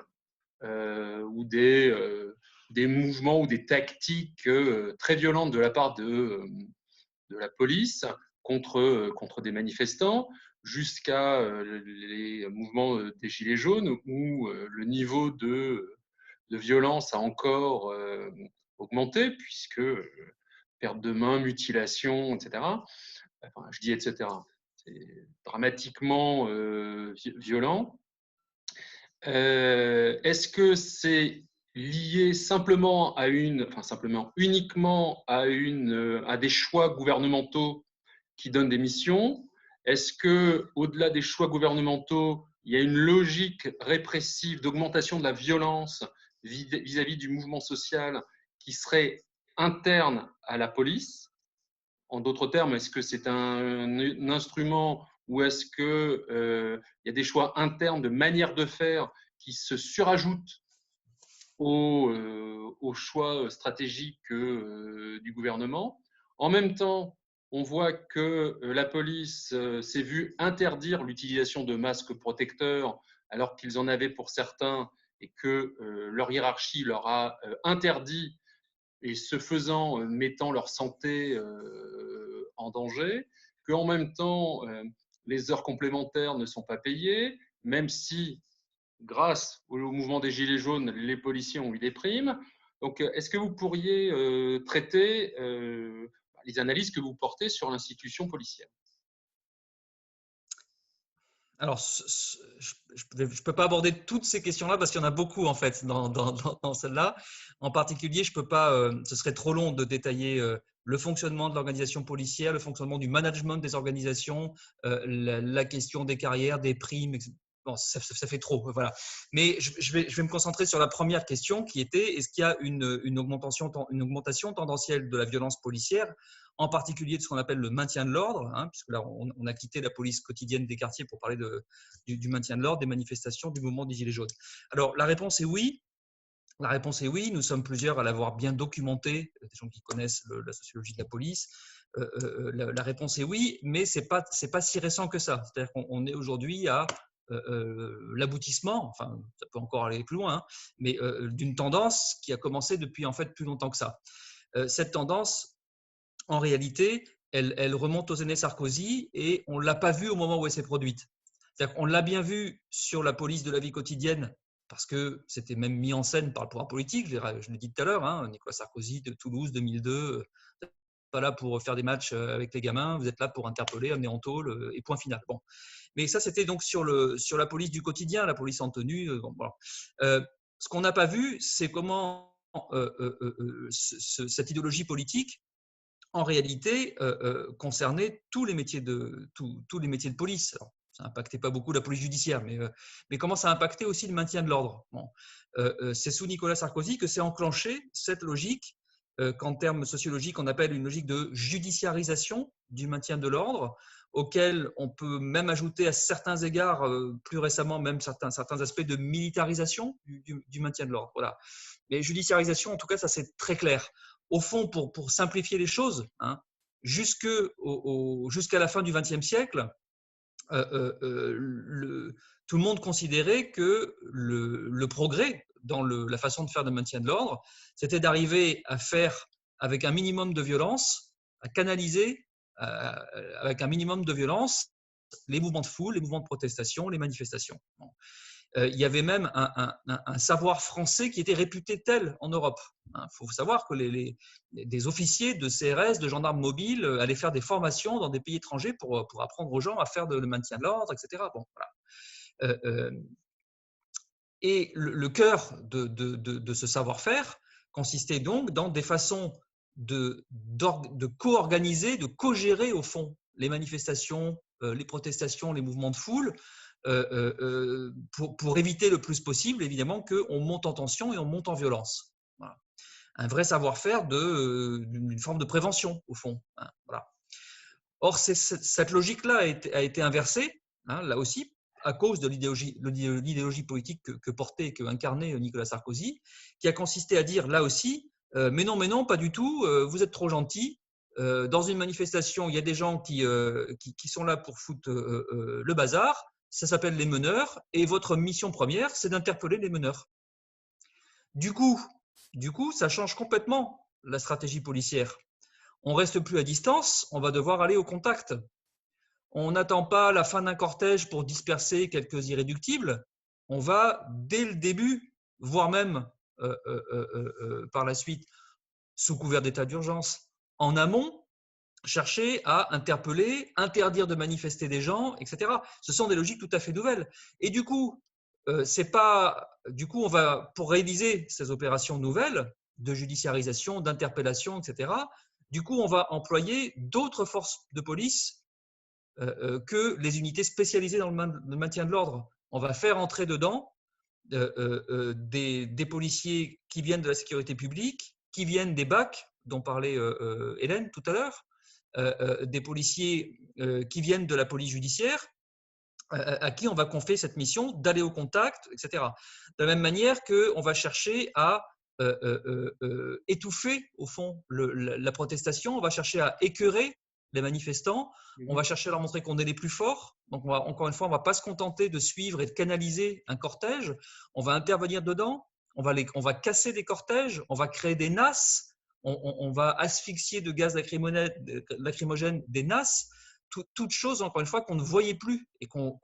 ou des mouvements ou des tactiques très violentes de la part de la police contre des manifestants, jusqu'à les mouvements des Gilets jaunes, où le niveau de violence a encore augmenté, puisque perte de main, mutilation, etc. Enfin, je dis etc. C'est dramatiquement violent. Est-ce que c'est lié simplement uniquement à des choix gouvernementaux qui donnent des missions? Est-ce que, au-delà des choix gouvernementaux, il y a une logique répressive d'augmentation de la violence vis-à-vis du mouvement social qui serait interne à la police? En d'autres termes, est-ce que c'est un instrument ou est-ce qu'il y a des choix internes de manière de faire qui se surajoutent aux choix stratégiques du gouvernement? En même temps, on voit que la police s'est vue interdire l'utilisation de masques protecteurs alors qu'ils en avaient pour certains et que leur hiérarchie leur a interdit, et ce faisant mettant leur santé en danger, qu'en même temps les heures complémentaires ne sont pas payées, même si grâce au mouvement des Gilets jaunes, les policiers ont eu des primes. Donc, est-ce que vous pourriez traiter les analyses que vous portez sur l'institution policière? Alors, je ne peux pas aborder toutes ces questions-là parce qu'il y en a beaucoup en fait dans celle-là. En particulier, je peux pas, ce serait trop long de détailler le fonctionnement de l'organisation policière, le fonctionnement du management des organisations, la question des carrières, des primes, etc. Bon, ça fait trop, voilà. Mais je vais me concentrer sur la première question qui était est-ce qu'il y a une augmentation tendancielle de la violence policière, en particulier de ce qu'on appelle le maintien de l'ordre, hein, puisque là, on a quitté la police quotidienne des quartiers pour parler du maintien de l'ordre, des manifestations, du mouvement des Gilets jaunes. Alors, la réponse est oui. La réponse est oui. Nous sommes plusieurs à l'avoir bien documenté, des gens qui connaissent la sociologie de la police. La réponse est oui, mais c'est pas si récent que ça. C'est-à-dire qu'on est aujourd'hui à l'aboutissement, enfin, ça peut encore aller plus loin, hein, mais d'une tendance qui a commencé depuis en fait plus longtemps que ça. Cette tendance, en réalité, elle remonte aux années Sarkozy et on ne l'a pas vue au moment où elle s'est produite. C'est-à-dire qu'on l'a bien vu sur la police de la vie quotidienne parce que c'était même mis en scène par le pouvoir politique. Je l'ai dit tout à l'heure, hein, Nicolas Sarkozy de Toulouse 2002, pas là pour faire des matchs avec les gamins, vous êtes là pour interpeller, amener en tôle et point final. Bon. Mais ça, c'était donc sur la police du quotidien, la police en tenue. Bon, voilà. Ce qu'on n'a pas vu, c'est comment cette idéologie politique en réalité, concernait tous les métiers de police. Alors, ça n'impactait pas beaucoup la police judiciaire, mais comment ça a impacté aussi le maintien de l'ordre. Bon. C'est sous Nicolas Sarkozy que s'est enclenchée cette logique qu'en termes sociologiques, on appelle une logique de judiciarisation du maintien de l'ordre, auquel on peut même ajouter à certains égards, plus récemment, même certains aspects de militarisation du maintien de l'ordre. Voilà. Mais judiciarisation, en tout cas, ça c'est très clair. Au fond, pour simplifier les choses, hein, jusqu'à la fin du XXe siècle, tout le monde considérait que le progrès dans la façon de faire de maintien de l'ordre, c'était d'arriver à faire avec un minimum de violence, à canaliser avec un minimum de violence les mouvements de foule, les mouvements de protestation, les manifestations. Bon. Il y avait même un savoir français qui était réputé tel en Europe. Il faut savoir que des officiers de CRS, de gendarmes mobiles, allaient faire des formations dans des pays étrangers pour apprendre aux gens à faire le maintien de l'ordre, etc. Bon, voilà. Et le cœur de ce savoir-faire consistait donc dans des façons de co-organiser, de co-gérer au fond les manifestations, les protestations, les mouvements de foule, pour éviter le plus possible, évidemment, qu'on monte en tension et on monte en violence. Voilà. Un vrai savoir-faire d'une forme de prévention, au fond. Hein, voilà. Or, cette logique-là a été inversée, hein, là aussi, à cause de l'idéologie politique que portait et que incarnait Nicolas Sarkozy, qui a consisté à dire, là aussi, mais non, pas du tout, vous êtes trop gentil. Dans une manifestation, il y a des gens qui sont là pour foutre le bazar. Ça s'appelle les meneurs, et votre mission première, c'est d'interpeller les meneurs. Du coup, ça change complètement la stratégie policière. On ne reste plus à distance, on va devoir aller au contact. On n'attend pas la fin d'un cortège pour disperser quelques irréductibles. On va, dès le début, voire même par la suite, sous couvert d'état d'urgence, en amont, chercher à interpeller, interdire de manifester des gens, etc. Ce sont des logiques tout à fait nouvelles. Et du coup, on va, pour réaliser ces opérations nouvelles de judiciarisation, d'interpellation, etc., du coup, on va employer d'autres forces de police que les unités spécialisées dans le maintien de l'ordre. On va faire entrer dedans des policiers qui viennent de la sécurité publique, qui viennent des BAC, dont parlait Hélène tout à l'heure, des policiers qui viennent de la police judiciaire, à qui on va confier cette mission d'aller au contact, etc. De la même manière qu'on va chercher à étouffer, au fond, la protestation, on va chercher à écœurer les manifestants, on va chercher à leur montrer qu'on est les plus forts. Donc, encore une fois, on ne va pas se contenter de suivre et de canaliser un cortège, on va intervenir dedans, on va casser des cortèges, on va créer des nasses, on va asphyxier de gaz lacrymogène des nasses, toutes choses, encore une fois, qu'on ne voyait plus et dont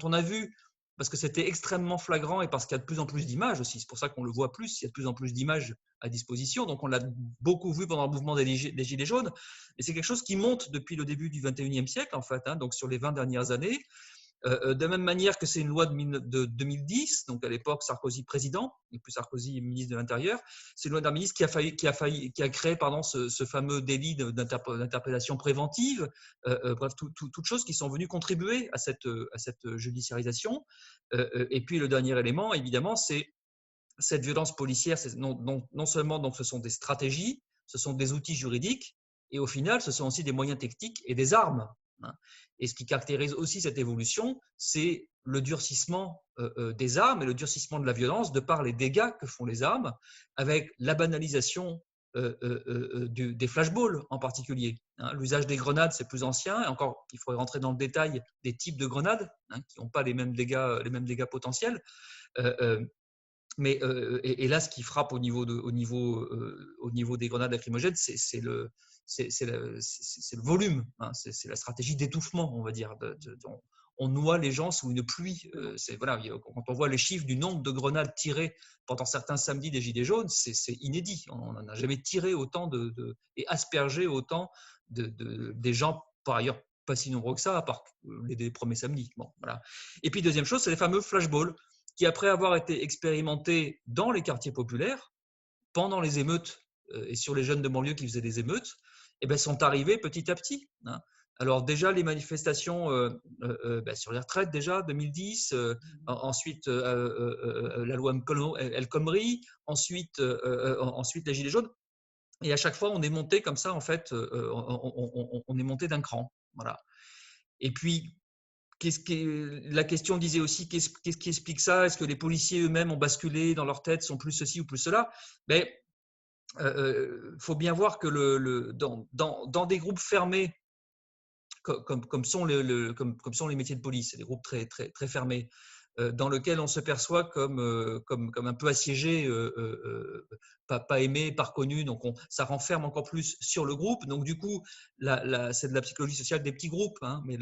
on a vu, parce que c'était extrêmement flagrant et parce qu'il y a de plus en plus d'images aussi. C'est pour ça qu'on le voit plus, il y a de plus en plus d'images à disposition. Donc, on l'a beaucoup vu pendant le mouvement des Gilets jaunes. Et c'est quelque chose qui monte depuis le début du XXIe siècle, en fait, hein, donc sur les 20 dernières années. De la même manière que c'est une loi de 2010, donc à l'époque Sarkozy président, et puis Sarkozy ministre de l'Intérieur, c'est une loi d'un ministre qui a créé ce fameux délit d'interpellation préventive, bref, toutes choses qui sont venues contribuer à cette judiciarisation. Et puis le dernier élément, évidemment, c'est cette violence policière. Non seulement donc, ce sont des stratégies, ce sont des outils juridiques, et au final, ce sont aussi des moyens techniques et des armes. Et ce qui caractérise aussi cette évolution, c'est le durcissement des armes et le durcissement de la violence de par les dégâts que font les armes, avec la banalisation des flashballs en particulier. L'usage des grenades, c'est plus ancien, et encore, il faudrait rentrer dans le détail des types de grenades qui n'ont pas les mêmes dégâts potentiels. Mais là, ce qui frappe au niveau des grenades lacrymogènes, c'est le volume, c'est la stratégie d'étouffement, on va dire. On noie les gens sous une pluie. Voilà, quand on voit les chiffres du nombre de grenades tirées pendant certains samedis des Gilets jaunes, c'est inédit. On n'a jamais tiré autant et aspergé autant des gens, par ailleurs pas si nombreux que ça, à part les premiers samedis. Bon, voilà. Et puis, deuxième chose, c'est les fameux flashballs, qui, après avoir été expérimentés dans les quartiers populaires, pendant les émeutes et sur les jeunes de banlieue qui faisaient des émeutes, sont arrivés petit à petit. Alors déjà, les manifestations sur les retraites, déjà, 2010, ensuite la loi El Khomri, ensuite les Gilets jaunes. Et à chaque fois, on est monté comme ça, en fait, on est monté d'un cran. Voilà. Et puis, la question disait aussi, qu'est-ce qui explique ça? Est-ce que les policiers eux-mêmes ont basculé dans leur tête, sont plus ceci ou plus cela? Mais faut bien voir que dans des groupes fermés, comme sont les métiers de police, c'est des groupes très, très, très fermés, dans lesquels on se perçoit comme un peu assiégé, pas aimé, pas reconnu. Donc, ça renferme encore plus sur le groupe. Donc, du coup, c'est de la psychologie sociale des petits groupes, mais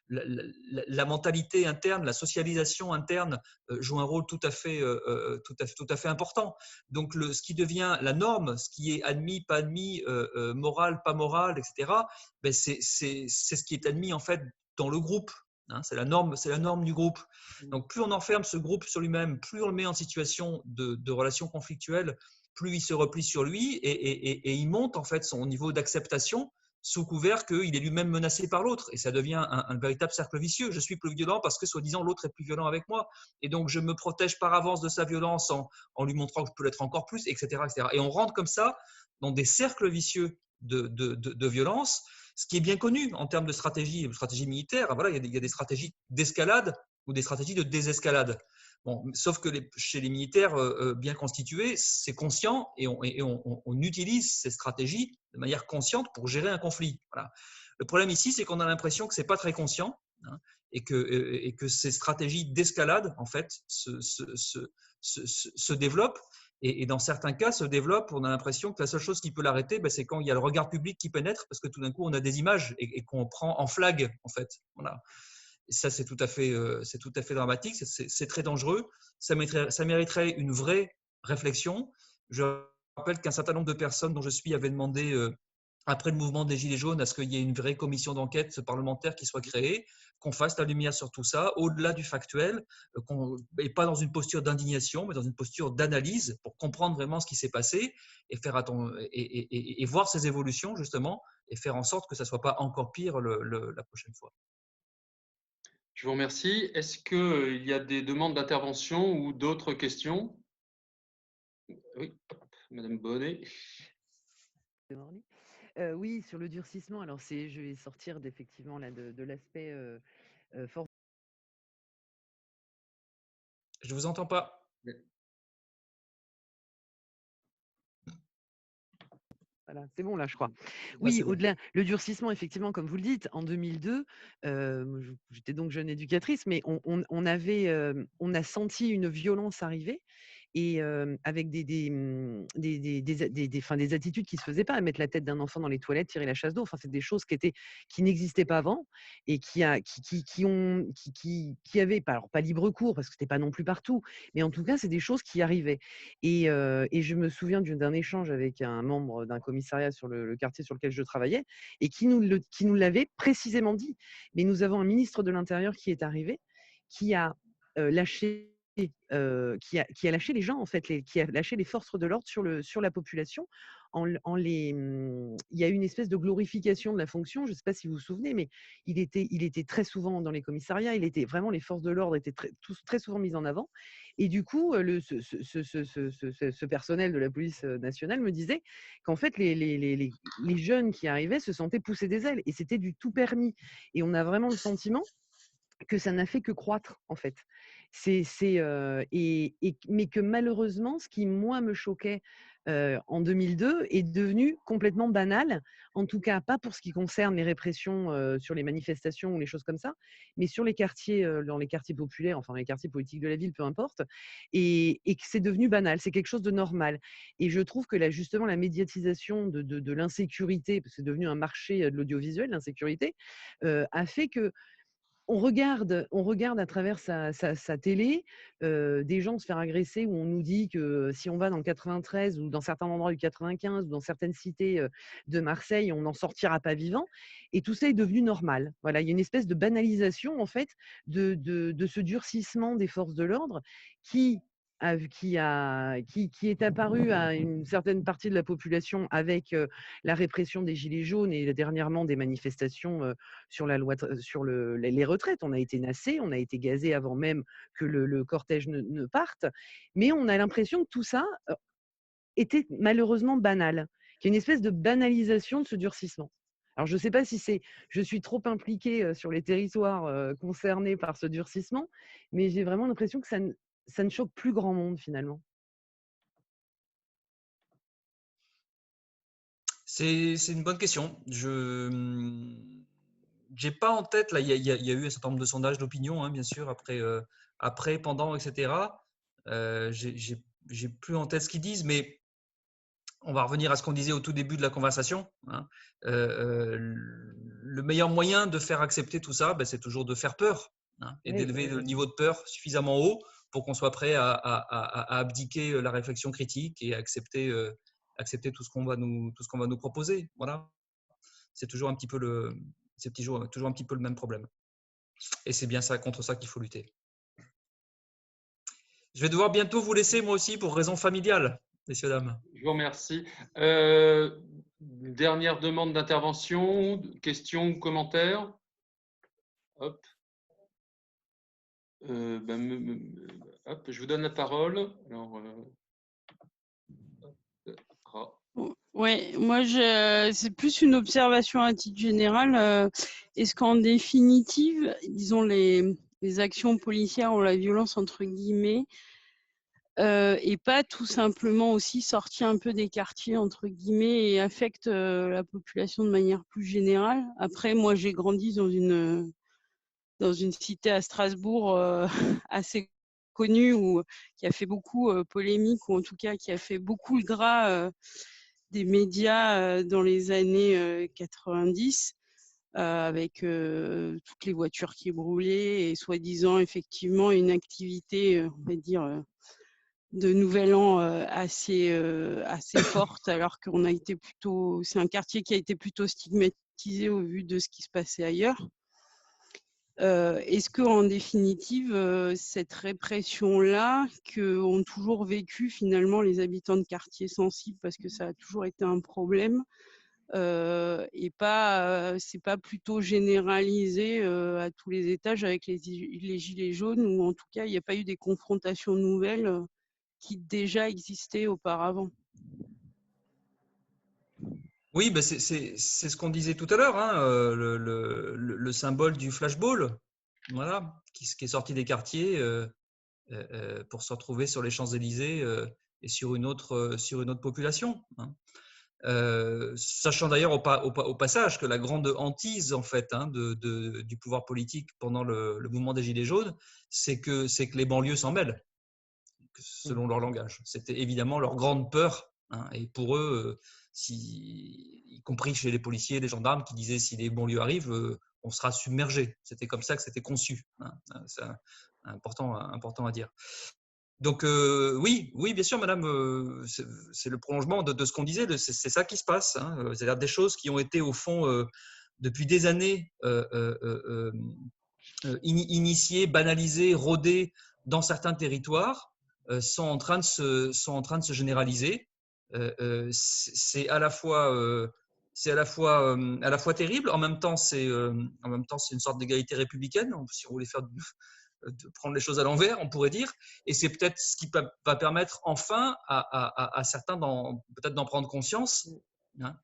la mentalité interne, la socialisation interne joue un rôle tout à fait important. Donc, ce qui devient la norme, ce qui est admis, pas admis, moral, pas moral, etc., c'est ce qui est admis en fait dans le groupe. C'est la norme du groupe. Donc, plus on enferme ce groupe sur lui-même, plus on le met en situation de relations conflictuelles, plus il se replie sur lui et il monte en fait son niveau d'acceptation sous couvert qu'il est lui-même menacé par l'autre. Et ça devient un véritable cercle vicieux. Je suis plus violent parce que, soi-disant, l'autre est plus violent avec moi. Et donc, je me protège par avance de sa violence en lui montrant que je peux l'être encore plus, etc., etc. Et on rentre comme ça dans des cercles vicieux de violence, ce qui est bien connu en termes de stratégie militaire. Voilà, il y a des stratégies d'escalade ou des stratégies de désescalade. Bon, sauf que chez les militaires bien constitués, c'est conscient et on utilise ces stratégies de manière consciente pour gérer un conflit. Voilà. Le problème ici, c'est qu'on a l'impression que ce n'est pas très conscient et que ces stratégies d'escalade, en fait, se développent. Et dans certains cas, se développe, on a l'impression que la seule chose qui peut l'arrêter, c'est quand il y a le regard public qui pénètre, parce que tout d'un coup, on a des images et qu'on prend en flag, en fait. Voilà. Et ça, c'est tout à fait dramatique, c'est très dangereux. Ça mériterait une vraie réflexion. Je rappelle qu'un certain nombre de personnes dont je suis avaient demandé, après le mouvement des Gilets jaunes, à ce qu'il y ait une vraie commission d'enquête parlementaire qui soit créée, qu'on fasse la lumière sur tout ça, au-delà du factuel, et pas dans une posture d'indignation, mais dans une posture d'analyse pour comprendre vraiment ce qui s'est passé et voir ces évolutions, justement, et faire en sorte que ça ne soit pas encore pire la prochaine fois. Je vous remercie. Est-ce qu'il y a des demandes d'intervention ou d'autres questions? Oui, Madame Bonnet. Oui, sur le durcissement, alors je vais sortir effectivement de l'aspect force. Je ne vous entends pas. Voilà, c'est bon là, je crois. Là, Oui, bon. au-delà, le durcissement, effectivement, comme vous le dites, en 2002, j'étais donc jeune éducatrice, mais on a senti une violence arriver. et avec des attitudes qui ne se faisaient pas, mettre la tête d'un enfant dans les toilettes, tirer la chasse d'eau. Enfin, c'est des choses qui n'existaient pas avant et qui avaient, alors pas libre cours parce que c'était pas non plus partout, mais en tout cas, c'est des choses qui arrivaient. Et je me souviens d'un échange avec un membre d'un commissariat sur le quartier sur lequel je travaillais et qui nous l'avait précisément dit. Mais nous avons un ministre de l'Intérieur qui est arrivé, qui a lâché qui a lâché les gens, en fait, qui a lâché les forces de l'ordre sur la population. Il y a eu une espèce de glorification de la fonction, je ne sais pas si vous vous souvenez, mais il était très souvent dans les commissariats, vraiment les forces de l'ordre étaient très souvent mises en avant. Et du coup, ce personnel de la police nationale me disait qu'en fait, les jeunes qui arrivaient se sentaient pousser des ailes et c'était du tout permis. Et on a vraiment le sentiment que ça n'a fait que croître, en fait. Mais que malheureusement, ce qui, moi, me choquait en 2002 est devenu complètement banal, en tout cas pas pour ce qui concerne les répressions sur les manifestations ou les choses comme ça, mais sur les quartiers, dans les quartiers populaires, enfin les quartiers politiques de la ville, peu importe, et que c'est devenu banal, c'est quelque chose de normal. Et je trouve que là, justement, la médiatisation de l'insécurité, parce que c'est devenu un marché de l'audiovisuel, l'insécurité, a fait que on regarde à travers sa télé des gens se faire agresser où on nous dit que si on va dans le 93 ou dans certains endroits du 95 ou dans certaines cités de Marseille, on n'en sortira pas vivant. Et tout ça est devenu normal. Voilà, il y a une espèce de banalisation en fait de ce durcissement des forces de l'ordre qui est apparu à une certaine partie de la population avec la répression des Gilets jaunes et dernièrement des manifestations sur la loi, sur les retraites. On a été nassés, on a été gazés avant même que le cortège ne parte. Mais on a l'impression que tout ça était malheureusement banal, qu'il y a une espèce de banalisation de ce durcissement. Alors, je ne sais pas si je suis trop impliquée sur les territoires concernés par ce durcissement, mais j'ai vraiment l'impression que ça ne choque plus grand monde finalement. C'est une bonne question. Je n'ai pas en tête, là, il y a eu un certain nombre de sondages d'opinion, hein, bien sûr, après, pendant, etc. J'ai plus en tête ce qu'ils disent, mais on va revenir à ce qu'on disait au tout début de la conversation. Hein. Le meilleur moyen de faire accepter tout ça, c'est toujours de faire peur, hein, et d'élever le niveau de peur suffisamment haut pour qu'on soit prêt à abdiquer la réflexion critique et à accepter tout ce qu'on va nous proposer. Voilà. C'est toujours un petit peu le même problème. Et c'est bien ça, contre ça qu'il faut lutter. Je vais devoir bientôt vous laisser, moi aussi, pour raison familiale, messieurs, dames. Je vous remercie. Dernière demande d'intervention, questions, commentaires. Hop. Hop, je vous donne la parole. Alors, Oui, moi, c'est plus une observation à titre général. Est-ce qu'en définitive, disons, les actions policières ou la violence, entre guillemets, et pas tout simplement aussi sortir un peu des quartiers, entre guillemets, et affecte la population de manière plus générale. Après, moi, j'ai grandi dans une cité à Strasbourg assez connue, qui a fait beaucoup polémique, ou en tout cas qui a fait beaucoup le gras des médias dans les années 90, avec toutes les voitures qui brûlaient et soi-disant effectivement une activité, on va dire, de Nouvel An assez forte, alors qu'on a été c'est un quartier qui a été plutôt stigmatisé au vu de ce qui se passait ailleurs. Est-ce qu'en définitive, cette répression-là qu'ont toujours vécu finalement les habitants de quartiers sensibles, parce que ça a toujours été un problème, et c'est pas plutôt généralisé à tous les étages avec les gilets jaunes, ou en tout cas il n'y a pas eu des confrontations nouvelles qui déjà existaient auparavant? Oui, c'est ce qu'on disait tout à l'heure, hein, le symbole du flashball, voilà, qui est sorti des quartiers pour se retrouver sur les Champs-Élysées et sur une autre population. Hein. Sachant d'ailleurs au passage que la grande hantise en fait, hein, du pouvoir politique pendant le mouvement des Gilets jaunes, c'est que les banlieues s'en mêlent. selon leur langage. C'était évidemment leur grande peur. Hein, et pour eux, y compris chez les policiers, les gendarmes, qui disaient si les banlieues arrivent, on sera submergé. C'était comme ça que c'était conçu. Hein, c'est important à dire. Donc oui, bien sûr, madame, c'est le prolongement de ce qu'on disait, c'est ça qui se passe. Hein, c'est-à-dire des choses qui ont été au fond depuis des années initiées, banalisées, rodées dans certains territoires, sont en train de se généraliser. C'est à la fois terrible, en même temps c'est une sorte d'égalité républicaine, si on voulait faire de prendre les choses à l'envers, on pourrait dire, et c'est peut-être ce qui va permettre enfin à certains peut-être d'en prendre conscience, hein,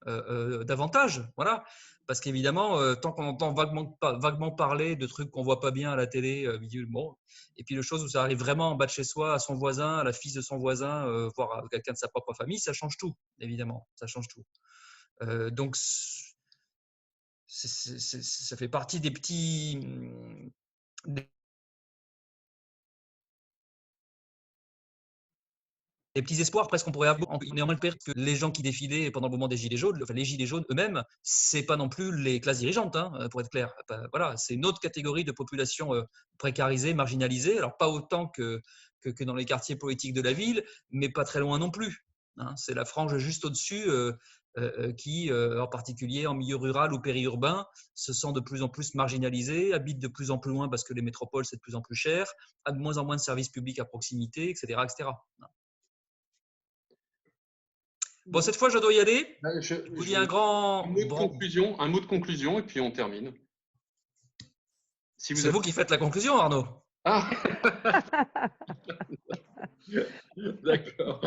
davantage, voilà, parce qu'évidemment, tant qu'on entend vaguement parler de trucs qu'on voit pas bien à la télé, visuellement, et puis les choses où ça arrive vraiment en bas de chez soi, à son voisin, à la fille de son voisin, voire à quelqu'un de sa propre famille, ça change tout, évidemment, ça change tout. Donc ça fait partie des petits espoirs presque qu'on pourrait avoir. Néanmoins, le pire, que les gens qui défilaient pendant le mouvement des Gilets jaunes, enfin, les Gilets jaunes eux-mêmes, c'est pas non plus les classes dirigeantes, hein, pour être clair. Voilà, c'est une autre catégorie de population précarisée, marginalisée. Alors pas autant que dans les quartiers politiques de la ville, mais pas très loin non plus. Hein. C'est la frange juste au-dessus qui, en particulier en milieu rural ou périurbain, se sent de plus en plus marginalisée, habite de plus en plus loin parce que les métropoles c'est de plus en plus cher, a de moins en moins de services publics à proximité, etc., etc. Bon, cette fois, je dois y aller. Je vous dis un mot de conclusion et puis on termine. Si c'est vous qui faites la conclusion, Arnaud. Ah d'accord.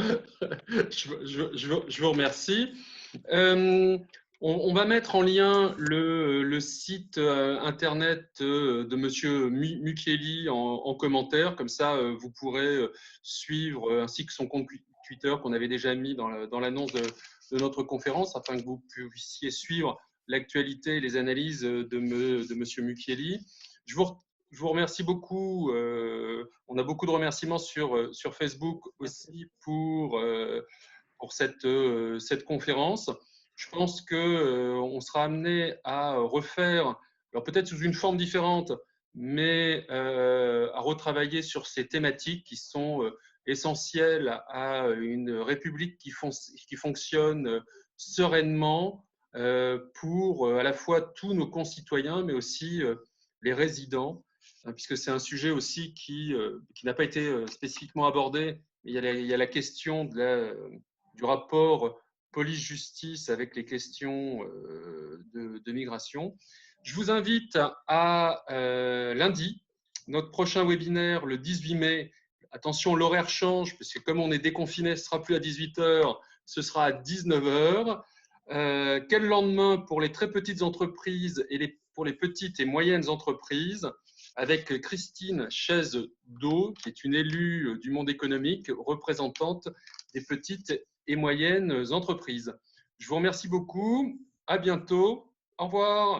Je vous remercie. On va mettre en lien le site internet de Monsieur Mukieli en commentaire. Comme ça, vous pourrez suivre, ainsi que son compte Twitter qu'on avait déjà mis dans l'annonce de notre conférence, afin que vous puissiez suivre l'actualité et les analyses de Monsieur Mukieli. Je vous remercie beaucoup. On a beaucoup de remerciements sur Facebook aussi pour cette conférence. Je pense qu'on sera amené à refaire, alors peut-être sous une forme différente, mais à retravailler sur ces thématiques qui sont essentielles à une république qui fonctionne sereinement pour à la fois tous nos concitoyens, mais aussi les résidents, puisque c'est un sujet aussi qui n'a pas été spécifiquement abordé. Il y a la question du rapport police-justice avec les questions de migration. Je vous invite à lundi, notre prochain webinaire, le 18 mai. Attention, l'horaire change, parce que comme on est déconfiné, ce ne sera plus à 18 h, ce sera à 19 h. Quel lendemain pour les très petites entreprises et pour les petites et moyennes entreprises, avec Christine Chaise-Deau, qui est une élue du monde économique, représentante des petites et moyennes entreprises. Je vous remercie beaucoup. À bientôt. Au revoir.